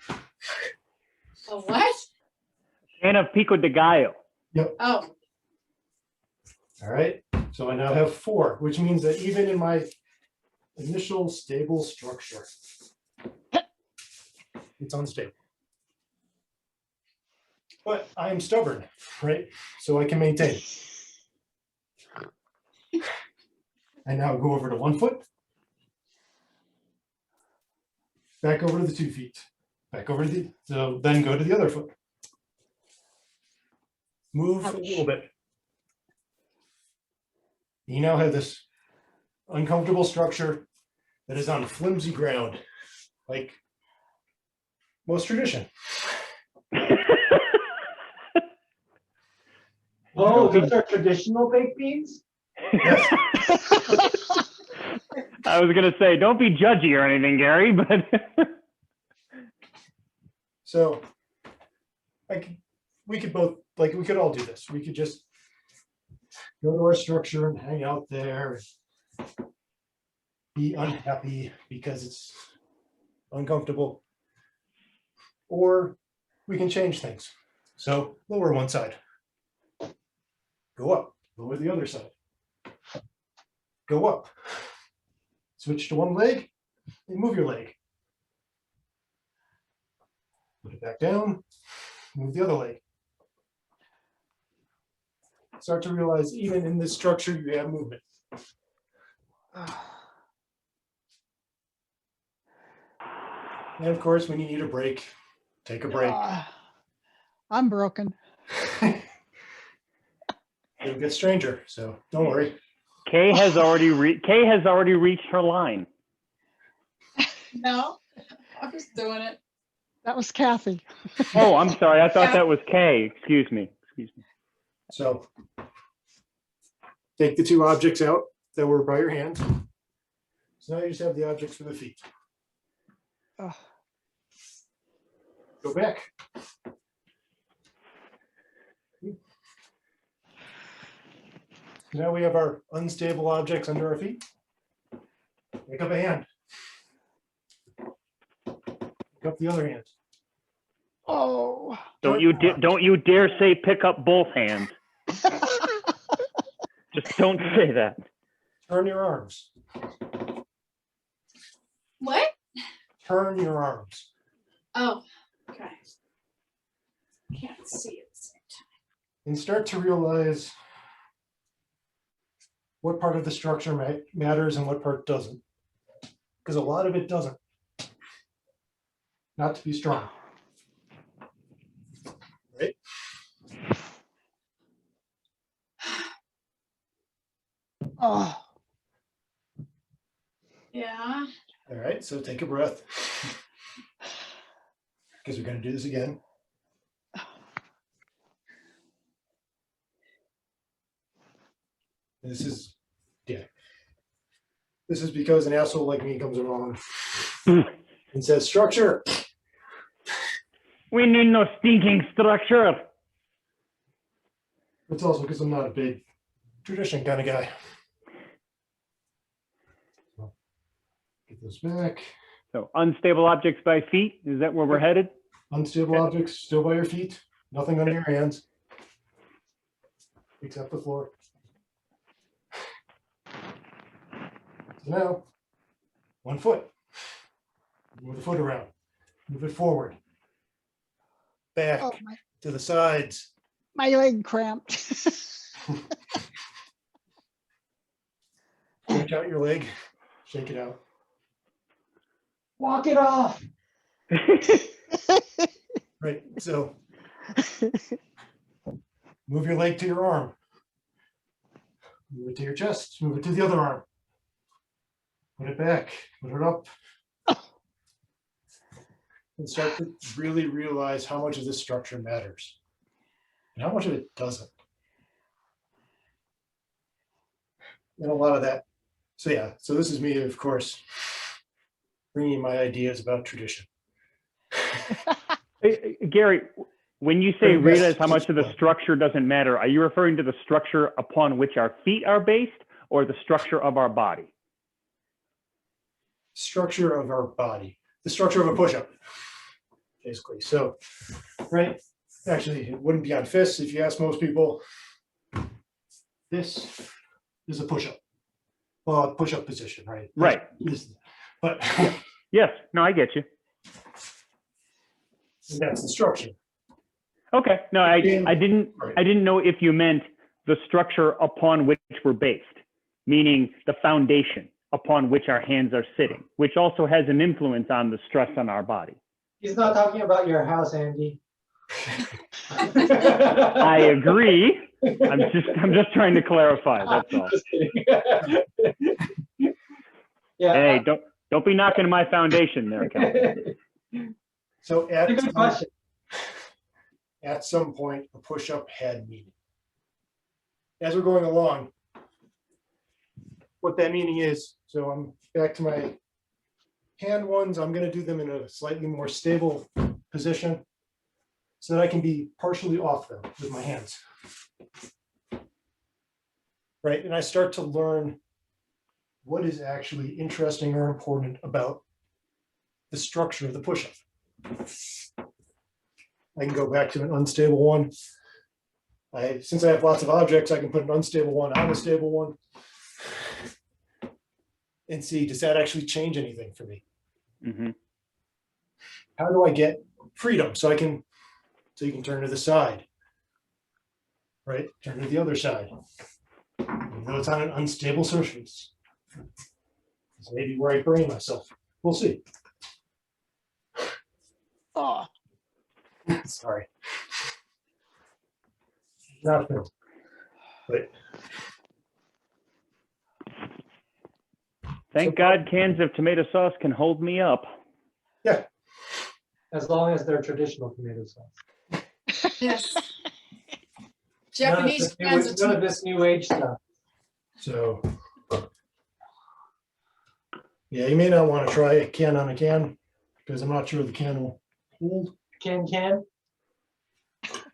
A what? Can of pico de gallo. Oh, All right. So I now have 4, which means that even in my initial stable structure, it's unstable. But I am stubborn, right? So I can maintain. I now go over to 1 foot, back over to the 2 feet, back over to the, so then go to the other foot. Move a little bit. You now have this uncomfortable structure that is on flimsy ground, like most tradition. Oh, those are traditional baked beans? Yes. I was gonna say, don't be judgy or anything, Gary, but So we could both, like, we could all do this. We could just go to our structure and hang out there and be unhappy because it's uncomfortable. Or we can change things. So lower one side. Go up, lower the other side. Go up. Switch to one leg and move your leg. Put it back down, move the other leg. Start to realize even in this structure, you have movement. And of course, when you need a break, take a break. I'm broken. It'll get stranger, so don't worry. Kay has already reached her line. No, I was doing it. That was Kathy. Oh, I'm sorry. I thought that was Kay. Excuse me. So take the two objects out that were by your hand. So now you just have the objects for the feet. Oh, Go back. Now we have our unstable objects under our feet. Pick up a hand. Pick up the other hand. oh. Don't you dare say pick up both hands. Just don't say that. Turn your arms. What? Turn your arms. Oh, okay. Can't see at the same time. And start to realize what part of the structure matters and what part doesn't. Because a lot of it doesn't. Not to be strong. Right? Oh. Yeah. All right, so take a breath. Because we're going to do this again. This is, yeah. This is because an asshole like me comes along and says, structure. We need no stinking structure. It's also because I'm not a big tradition kind of guy. So, get this back. So unstable objects by feet. Is that where we're headed? Unstable objects still by your feet. Nothing under your hands. Except the floor. So now, one foot. Move the foot around. Move it forward. Back Oh, to the sides. my leg cramped. Stretch out your leg. Shake it out. Walk it off. Right. So move your leg to your arm. Move it to your chest. Move it to the other arm. Put it back. Put it up. And start to really realize how much of this structure matters and how much of it doesn't. And a lot of that. So yeah, so this is me, of course, bringing my ideas about tradition. Hey, Gary, when you say realize how much of the structure doesn't matter, are you referring to the structure upon which our feet are based or the structure of our body? Structure of our body, the structure of a push-up, basically. So, right, actually, it wouldn't be on fists if you ask most people. This is a push-up. Well, a push-up position, right? Right. But Yes. No, I get you. that's the structure. Okay. No, I didn't know if you meant the structure upon which we're based, meaning the foundation upon which our hands are sitting, which also has an influence on the stress on our body. He's not talking about your house, Andy. I agree. I'm just trying to clarify. That's all. Just kidding. Yeah. Hey, don't be knocking my foundation there, Cal. So That's a good question. at some point, a push-up had meaning. As we're going along, what that meaning is, so I'm back to my hand ones. I'm going to do them in a slightly more stable position so that I can be partially off them with my hands. Right, and I start to learn what is actually interesting or important about the structure of the push-up. I can go back to an unstable one. Since I have lots of objects, I can put an unstable one on a stable one and see, does that actually change anything for me? Mm-hmm. How do I get freedom? So you can turn to the side, right? Turn to the other side. Even though it's on an unstable surface. It's maybe where I brain myself. We'll see. Oh, Sorry. Not good. But Thank God cans of tomato sauce can hold me up. yeah, As long as they're traditional tomato sauce. Yes. Japanese cans of None of this new age stuff. so yeah, you may not want to try a can on a can because I'm not sure the can will hold, Can.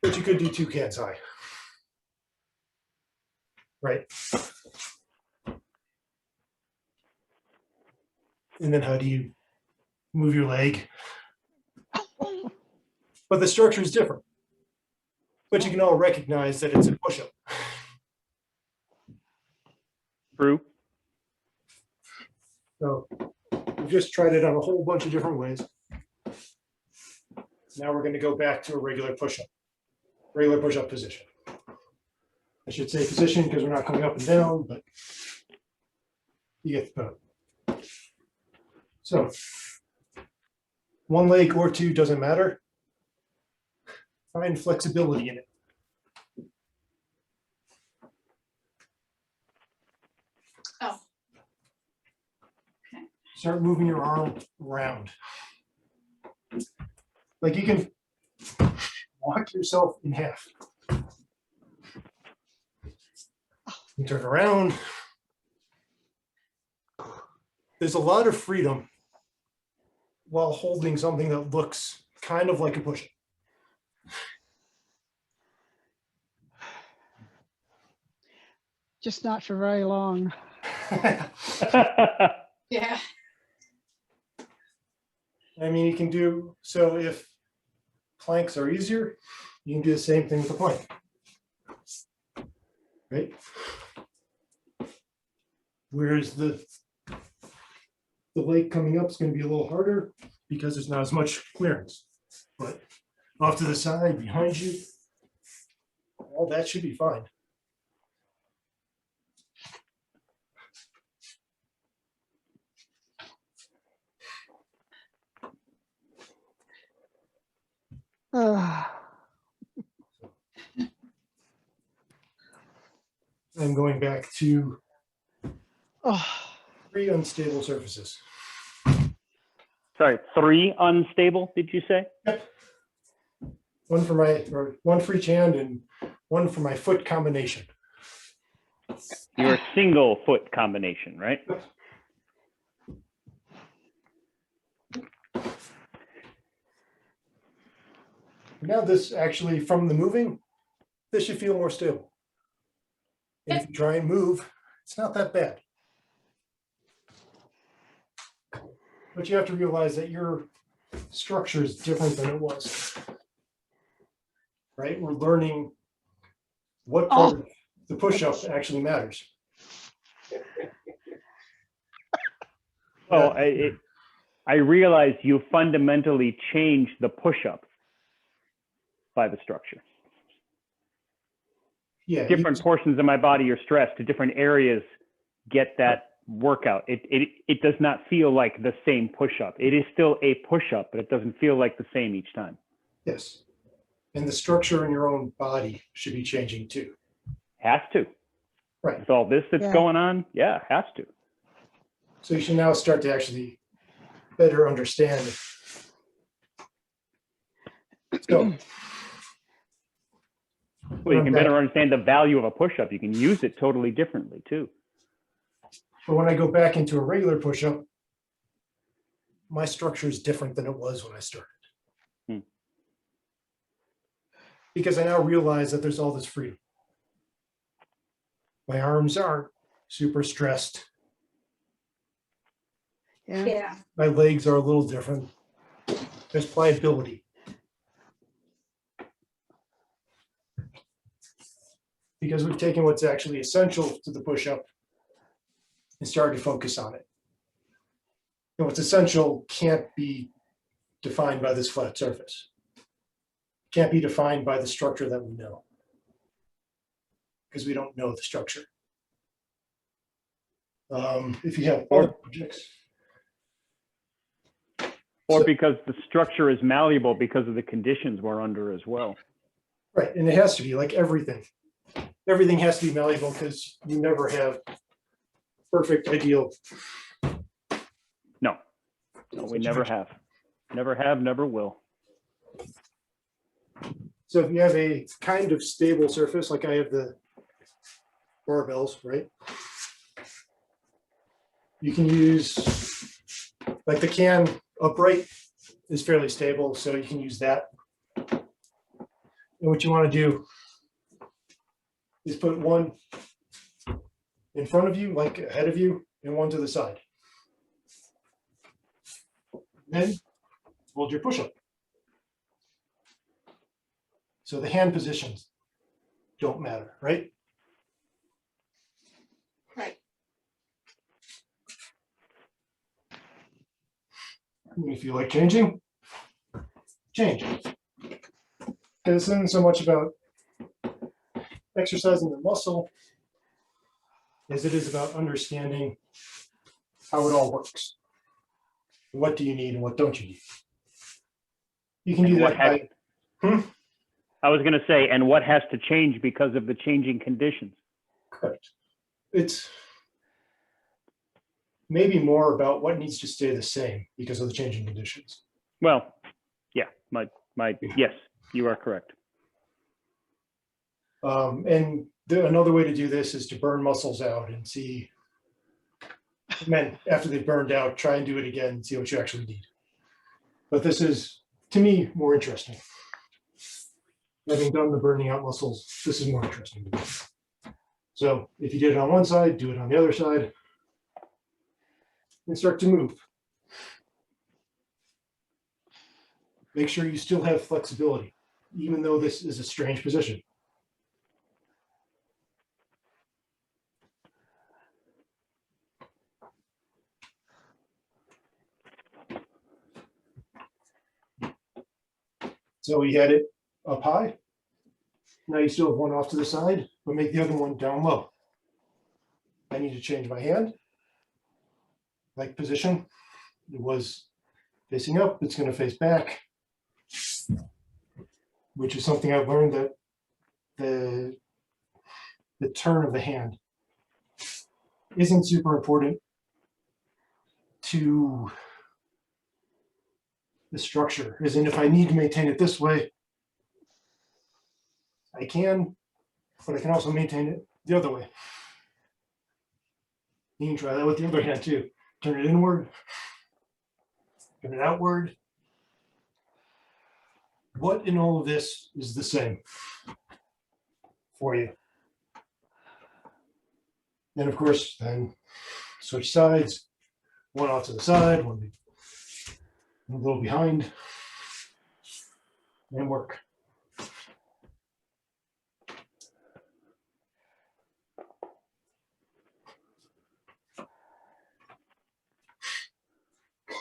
but you could do 2 cans high. Right. And then how do you move your leg? But the structure is different. But you can all recognize that it's a push-up. True. So we've just tried it on a whole bunch of different ways. Now we're going to go back to a regular push-up position. I should say position because we're not coming up and down, but you get the point. So 1 leg or 2 doesn't matter. Find flexibility in it. Oh. Okay. Start moving your arm around. Like you can walk yourself in half. You turn around. There's a lot of freedom while holding something that looks kind of like a push-up. just not for very long. Yeah. I mean, you can do, so if planks are easier, you can do the same thing with a plank. Right? Whereas the leg coming up is going to be a little harder because there's not as much clearance. But off to the side, behind you, all that should be fine. I'm going back to Oh, 3 unstable surfaces. Sorry, 3 unstable, did you say? Yep. One for each hand and 1 for my foot combination. Your single foot combination, right? Now this actually, from the moving, this should feel more stable. And if you try and move, it's not that bad. But you have to realize that your structure is different than it was. Right? We're learning what part of the push-up actually matters. Oh, I realize you fundamentally changed the push-up by the structure. Yeah. Different portions of my body are stressed to different areas get that workout. It does not feel like the same push-up. It is still a push-up, but it doesn't feel like the same each time. Yes. And the structure in your own body should be changing too. Has to. Right. With all this that's Yeah. going on, yeah, has to. So you should now start to actually better understand So, Well, you can better understand the value of a push-up. You can use it totally differently too. but when I go back into a regular push-up, my structure is different than it was when I started. Hmm. Because I now realize that there's all this freedom. My arms aren't super stressed. Yeah. Yeah. My legs are a little different. There's pliability. Because we've taken what's actually essential to the push-up and started to focus on it. And what's essential can't be defined by this flat surface. Can't be defined by the structure that we know. Because we don't know the structure. If you have other projects. Or So- because the structure is malleable because of the conditions we're under as well. Right, and it has to be like everything. Everything has to be malleable because you never have perfect ideal. No, we never have. Never have, never will. So if you have a kind of stable surface, like I have the barbells, right? You can use, like the can upright is fairly stable, so you can use that. And what you want to do is put one in front of you, like ahead of you, and one to the side. Then hold your push-up. So the hand positions don't matter, right? Right. If you like changing, change. Because this isn't so much about exercising the muscle as it is about understanding how it all works. What do you need and what don't you need? You can do And what that by, I was going to say, and what has to change because of the changing conditions? correct. It's maybe more about what needs to stay the same because of the changing conditions. Well, yeah, yes, you are correct. And another way to do this is to burn muscles out and see, and then after they've burned out, try and do it again and see what you actually need. But this is, to me, more interesting. Having done the burning out muscles, this is more interesting to me. So if you did it on one side, do it on the other side, and start to move. Make sure you still have flexibility, even though this is a strange position. So we had it up high. Now you still have one off to the side, but make the other one down low. I need to change my hand. Like position, it was facing up, it's going to face back, which is something I've learned that the turn of the hand isn't super important to the structure. As in, if I need to maintain it this way, I can, but I can also maintain it the other way. You can try that with the other hand too. Turn it inward, turn it outward. What in all of this is the same for you? And of course, then switch sides, one off to the side, one a little behind, and work.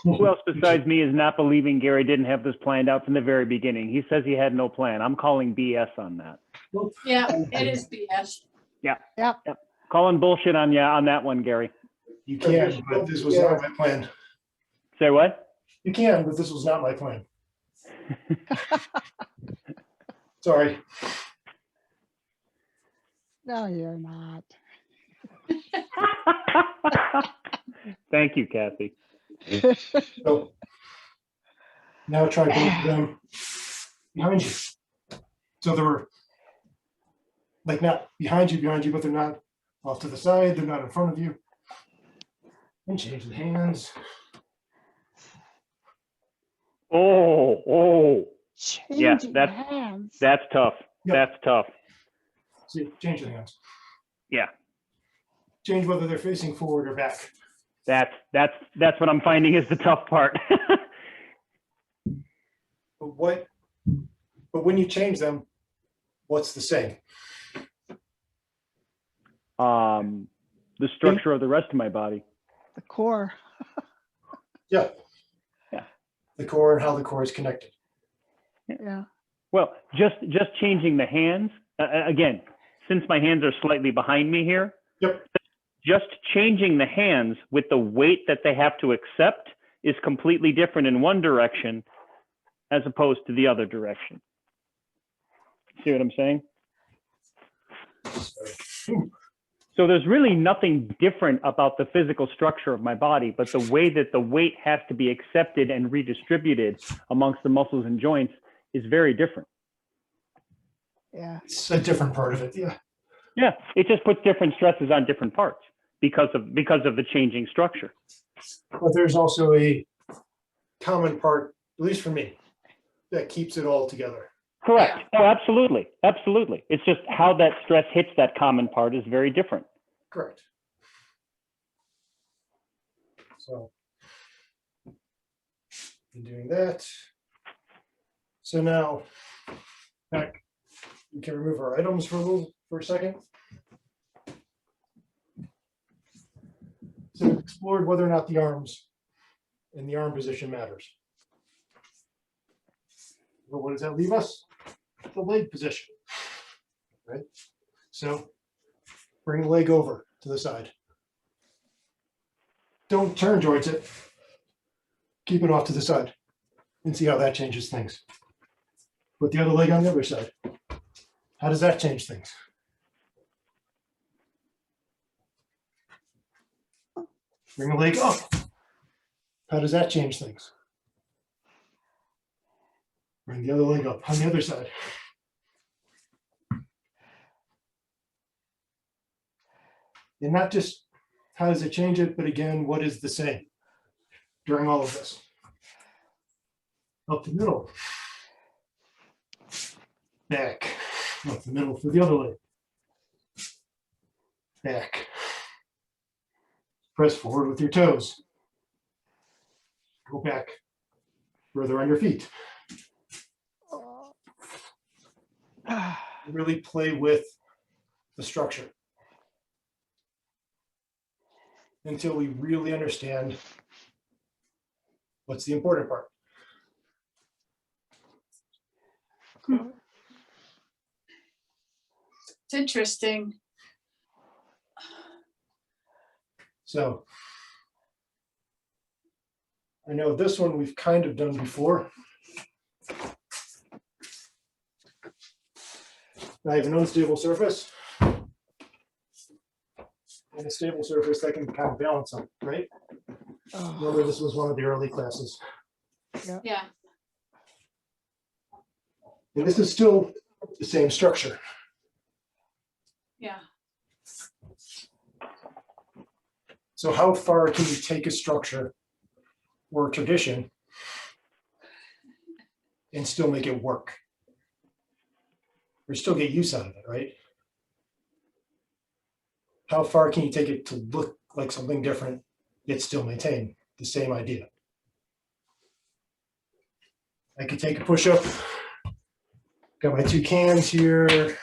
Who else besides me is not believing Gary didn't have this planned out from the very beginning? He says he had no plan. I'm calling BS on that. Yeah, it is BS. Calling bullshit on you on that one, Gary. You can, but this was not my plan. Say what? You can, but this was not my plan. Sorry. No, you're not. Thank you, Kathy. So, now try both of them behind you. So they were like not behind you, but they're not off to the side. They're not in front of you. And change the hands. Oh, Yeah, Changing that's- hands. that's tough. Yep. That's tough. See, change the hands. Yeah, Change whether they're facing forward or back. that's what I'm finding is the tough part. But when you change them, what's the same? The structure of the rest of my body. The core. Yeah. Yeah. The core and how the core is connected. Yeah. Well, just changing the hands again, since my hands are slightly behind me here. Yep. Just changing the hands with the weight that they have to accept is completely different in one direction as opposed to the other direction. See what I'm saying? So there's really nothing different about the physical structure of my body, but the way that the weight has to be accepted and redistributed amongst the muscles and joints is very different. Yeah. It's a different part of it. Yeah. Yeah, it just puts different stresses on different parts because of the changing structure. But there's also a common part, at least for me, that keeps it all together. Correct. Oh, absolutely. Absolutely. It's just how that stress hits that common part is very different. Correct. So, in doing that. So now, back, we can remove our items for a second. So we've explored whether or not the arms and the arm position matters. But what does that leave us? The leg position, right? So bring the leg over to the side. Don't turn towards it. Keep it off to the side and see how that changes things. Put the other leg on the other side. How does that change things? Bring the leg up. How does that change things? Bring the other leg up on the other side. And not just how does it change it, but again, what is the same during all of this? Up the middle. Back. Up the middle for the other leg. Back. Press forward with your toes. Go back further on your feet. Really play with the structure until we really understand what's the important part. It's interesting. So I know this one we've kind of done before. I have an unstable surface and a stable surface that can kind of balance them, right? Oh, Remember, this was one of the early classes. Yeah. And this is still the same structure. Yeah. So how far can you take a structure or a tradition and still make it work? Or still get use out of it, right? How far can you take it to look like something different, yet still maintain the same idea? I could take a push-up. Got my two cans here.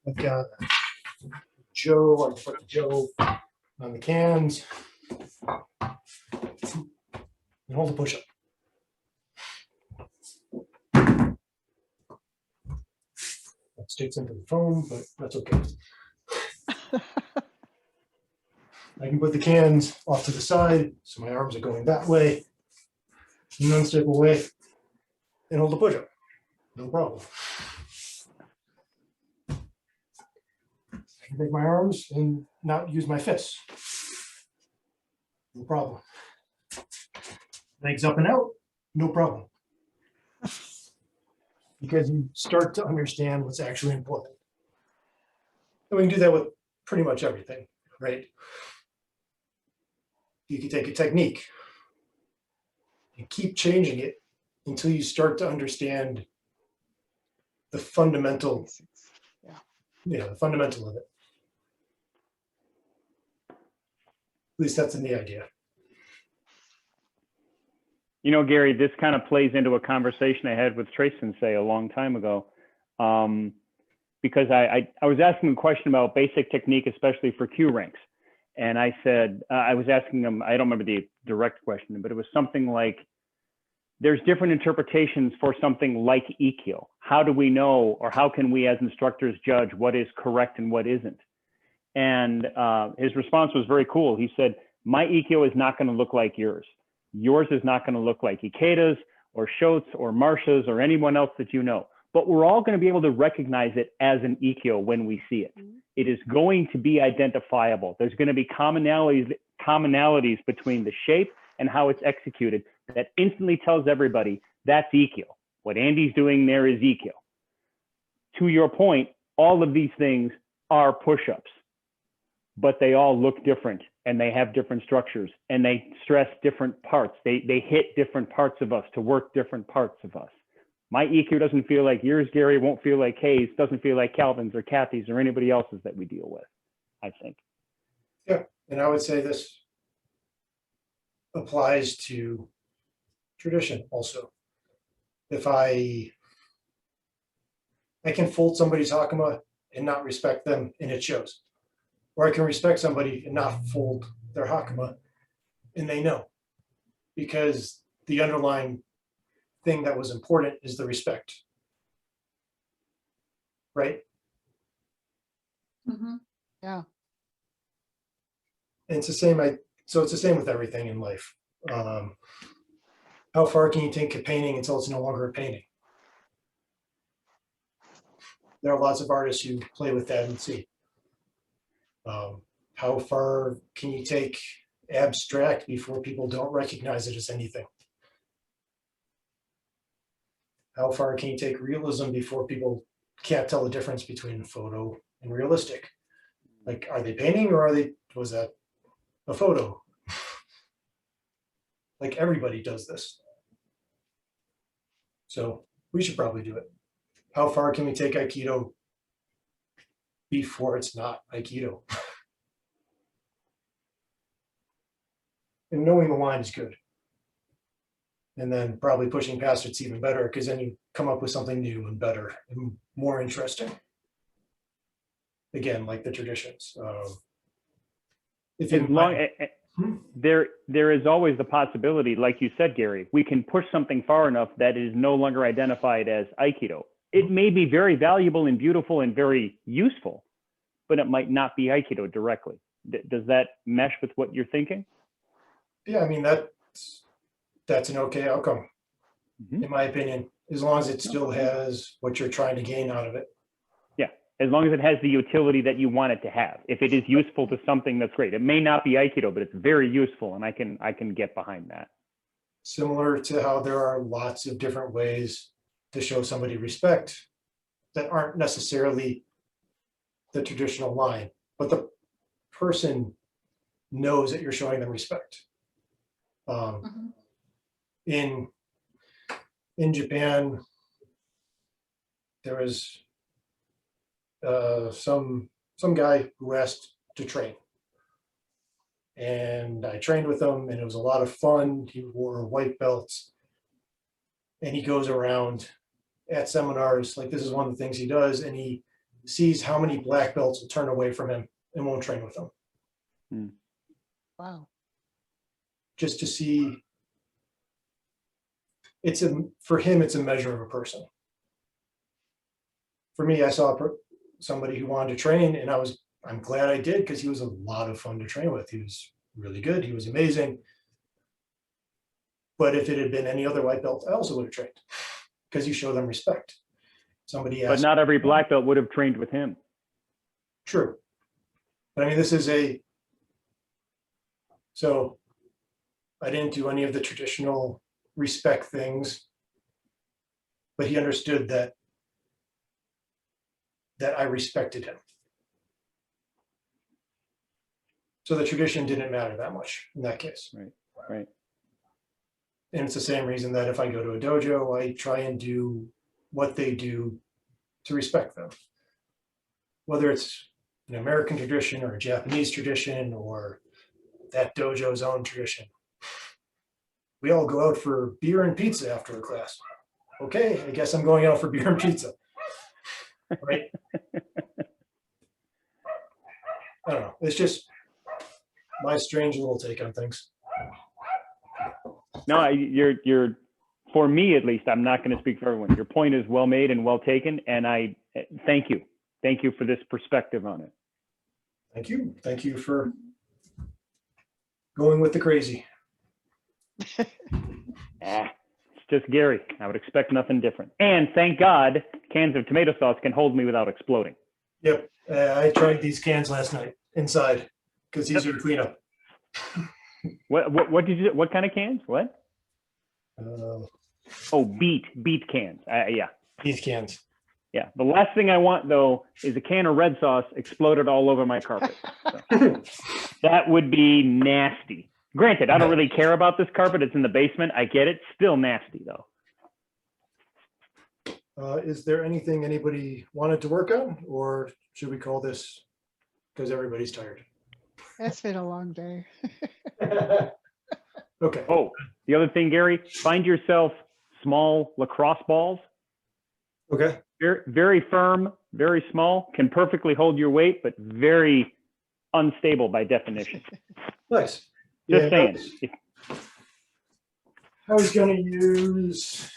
I've got Joe, I'm put Joe on the cans. And hold the push-up. That sticks into the phone, but that's okay. I can put the cans off to the side, so my arms are going that way, in an unstable way, and hold the push-up. No problem. I can take my arms and not use my fists. No problem. Legs up and out, no problem. because you start to understand what's actually important. And we can do that with pretty much everything, right? You can take a technique and keep changing it until you start to understand the fundamental, Basics. the fundamental of it. At least that's in the idea. You know, Gary, this kind of plays into a conversation I had with Trace Sensei a long time ago. Because I was asking a question about basic technique, especially for Q ranks. And I said, I was asking him, I don't remember the direct question, but it was something like, there's different interpretations for something like EQ. How do we know, or how can we as instructors judge what is correct and what isn't? And his response was very cool. He said, my EQ is not going to look like yours. Yours is not going to look like Ikeda's or Shote's or Marsha's or anyone else that you know. But we're all going to be able to recognize it as an EQ when we see it. It is going to be identifiable. There's going to be commonalities between the shape and how it's executed that instantly tells everybody that's EQ. What Andy's doing there is EQ. To your point, all of these things are push-ups, but they all look different and they have different structures and they stress different parts. They hit different parts of us to work different parts of us. My EQ doesn't feel like yours, Gary, won't feel like Kay's, doesn't feel like Calvin's or Kathy's or anybody else's that we deal with, I think. Yeah, and I would say this applies to tradition also. If I can fold somebody's hakama and not respect them, and it shows. Or I can respect somebody and not fold their hakama, and they know. Because the underlying thing that was important is the respect. Right? Mhm. Yeah. And it's the same, so it's the same with everything in life. How far can you take a painting until it's no longer a painting? There are lots of artists who play with that and see. How far can you take abstract before people don't recognize it as anything? How far can you take realism before people can't tell the difference between photo and realistic? Like, are they painting or was that a photo? Like, everybody does this. So we should probably do it. How far can we take Aikido before it's not Aikido? And knowing the line is good. And then probably pushing past it's even better, because then you come up with something new and better and more interesting. Again, like the traditions. If As you long, there is always the possibility, like you said, Gary, we can push something far enough that it is no longer identified as Aikido. It may be very valuable and beautiful and very useful, but it might not be Aikido directly. Does that mesh with what you're thinking? yeah, I mean, that's an okay outcome, in my opinion, as long as it still has what you're trying to gain out of it. Yeah, as long as it has the utility that you want it to have. If it is useful to something, that's great. It may not be Aikido, but it's very useful, and I can get behind that. Similar to how there are lots of different ways to show somebody respect that aren't necessarily the traditional line, but the person knows that you're showing them respect. Mhm. In Japan, there was some guy who asked to train, and I trained with him, and it was a lot of fun. He wore white belts, and he goes around at seminars, like this is one of the things he does, and he sees how many black belts will turn away from him and won't train with him. Wow. Just to see, for him, it's a measure of a person. For me, I saw somebody who wanted to train, and I'm glad I did, because he was a lot of fun to train with. He was really good. He was amazing. But if it had been any other white belt, I also would have trained, because you show them respect. Somebody asked. But not every black belt would have trained with him. True. But I mean, this is so I didn't do any of the traditional respect things. but he understood that I respected him. So the tradition didn't matter that much in that case. Right. And it's the same reason that if I go to a dojo, I try and do what they do to respect them. Whether it's an American tradition or a Japanese tradition or that dojo's own tradition. We all go out for beer and pizza after a class. Okay, I guess I'm going out for beer and pizza. Right? I don't know. It's just my strange little take on things. No, you're, for me at least, I'm not going to speak for everyone. Your point is well made and well taken. And I thank you. Thank you for this perspective on it. Thank you. Thank you for going with the crazy. It's just Gary. I would expect nothing different. And thank God, cans of tomato sauce can hold me without exploding. Yep. I tried these cans last night inside because easier to clean up. What did you? What kind of cans? What? Oh, beet cans. Yeah. These cans. Yeah. The last thing I want though is a can of red sauce exploded all over my carpet. So, that would be nasty. Granted, I don't really care about this carpet. It's in the basement. I get it. Still nasty though. Is there anything anybody wanted to work on, or should we call this because everybody's tired? It's been a long day. Okay. Oh, the other thing, Gary, find yourself small lacrosse balls. Okay. Very, very firm, very small, can perfectly hold your weight, but very unstable by definition. Nice. Just saying. I was going to use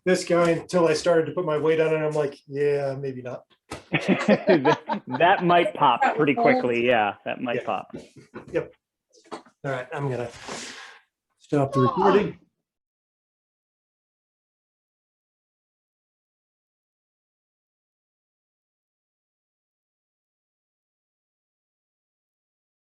this guy until I started to put my weight on it. I'm like, yeah, maybe not. That might pop pretty quickly. Yeah, that might Yeah. pop. Yep. All right. I'm going to stop the recording.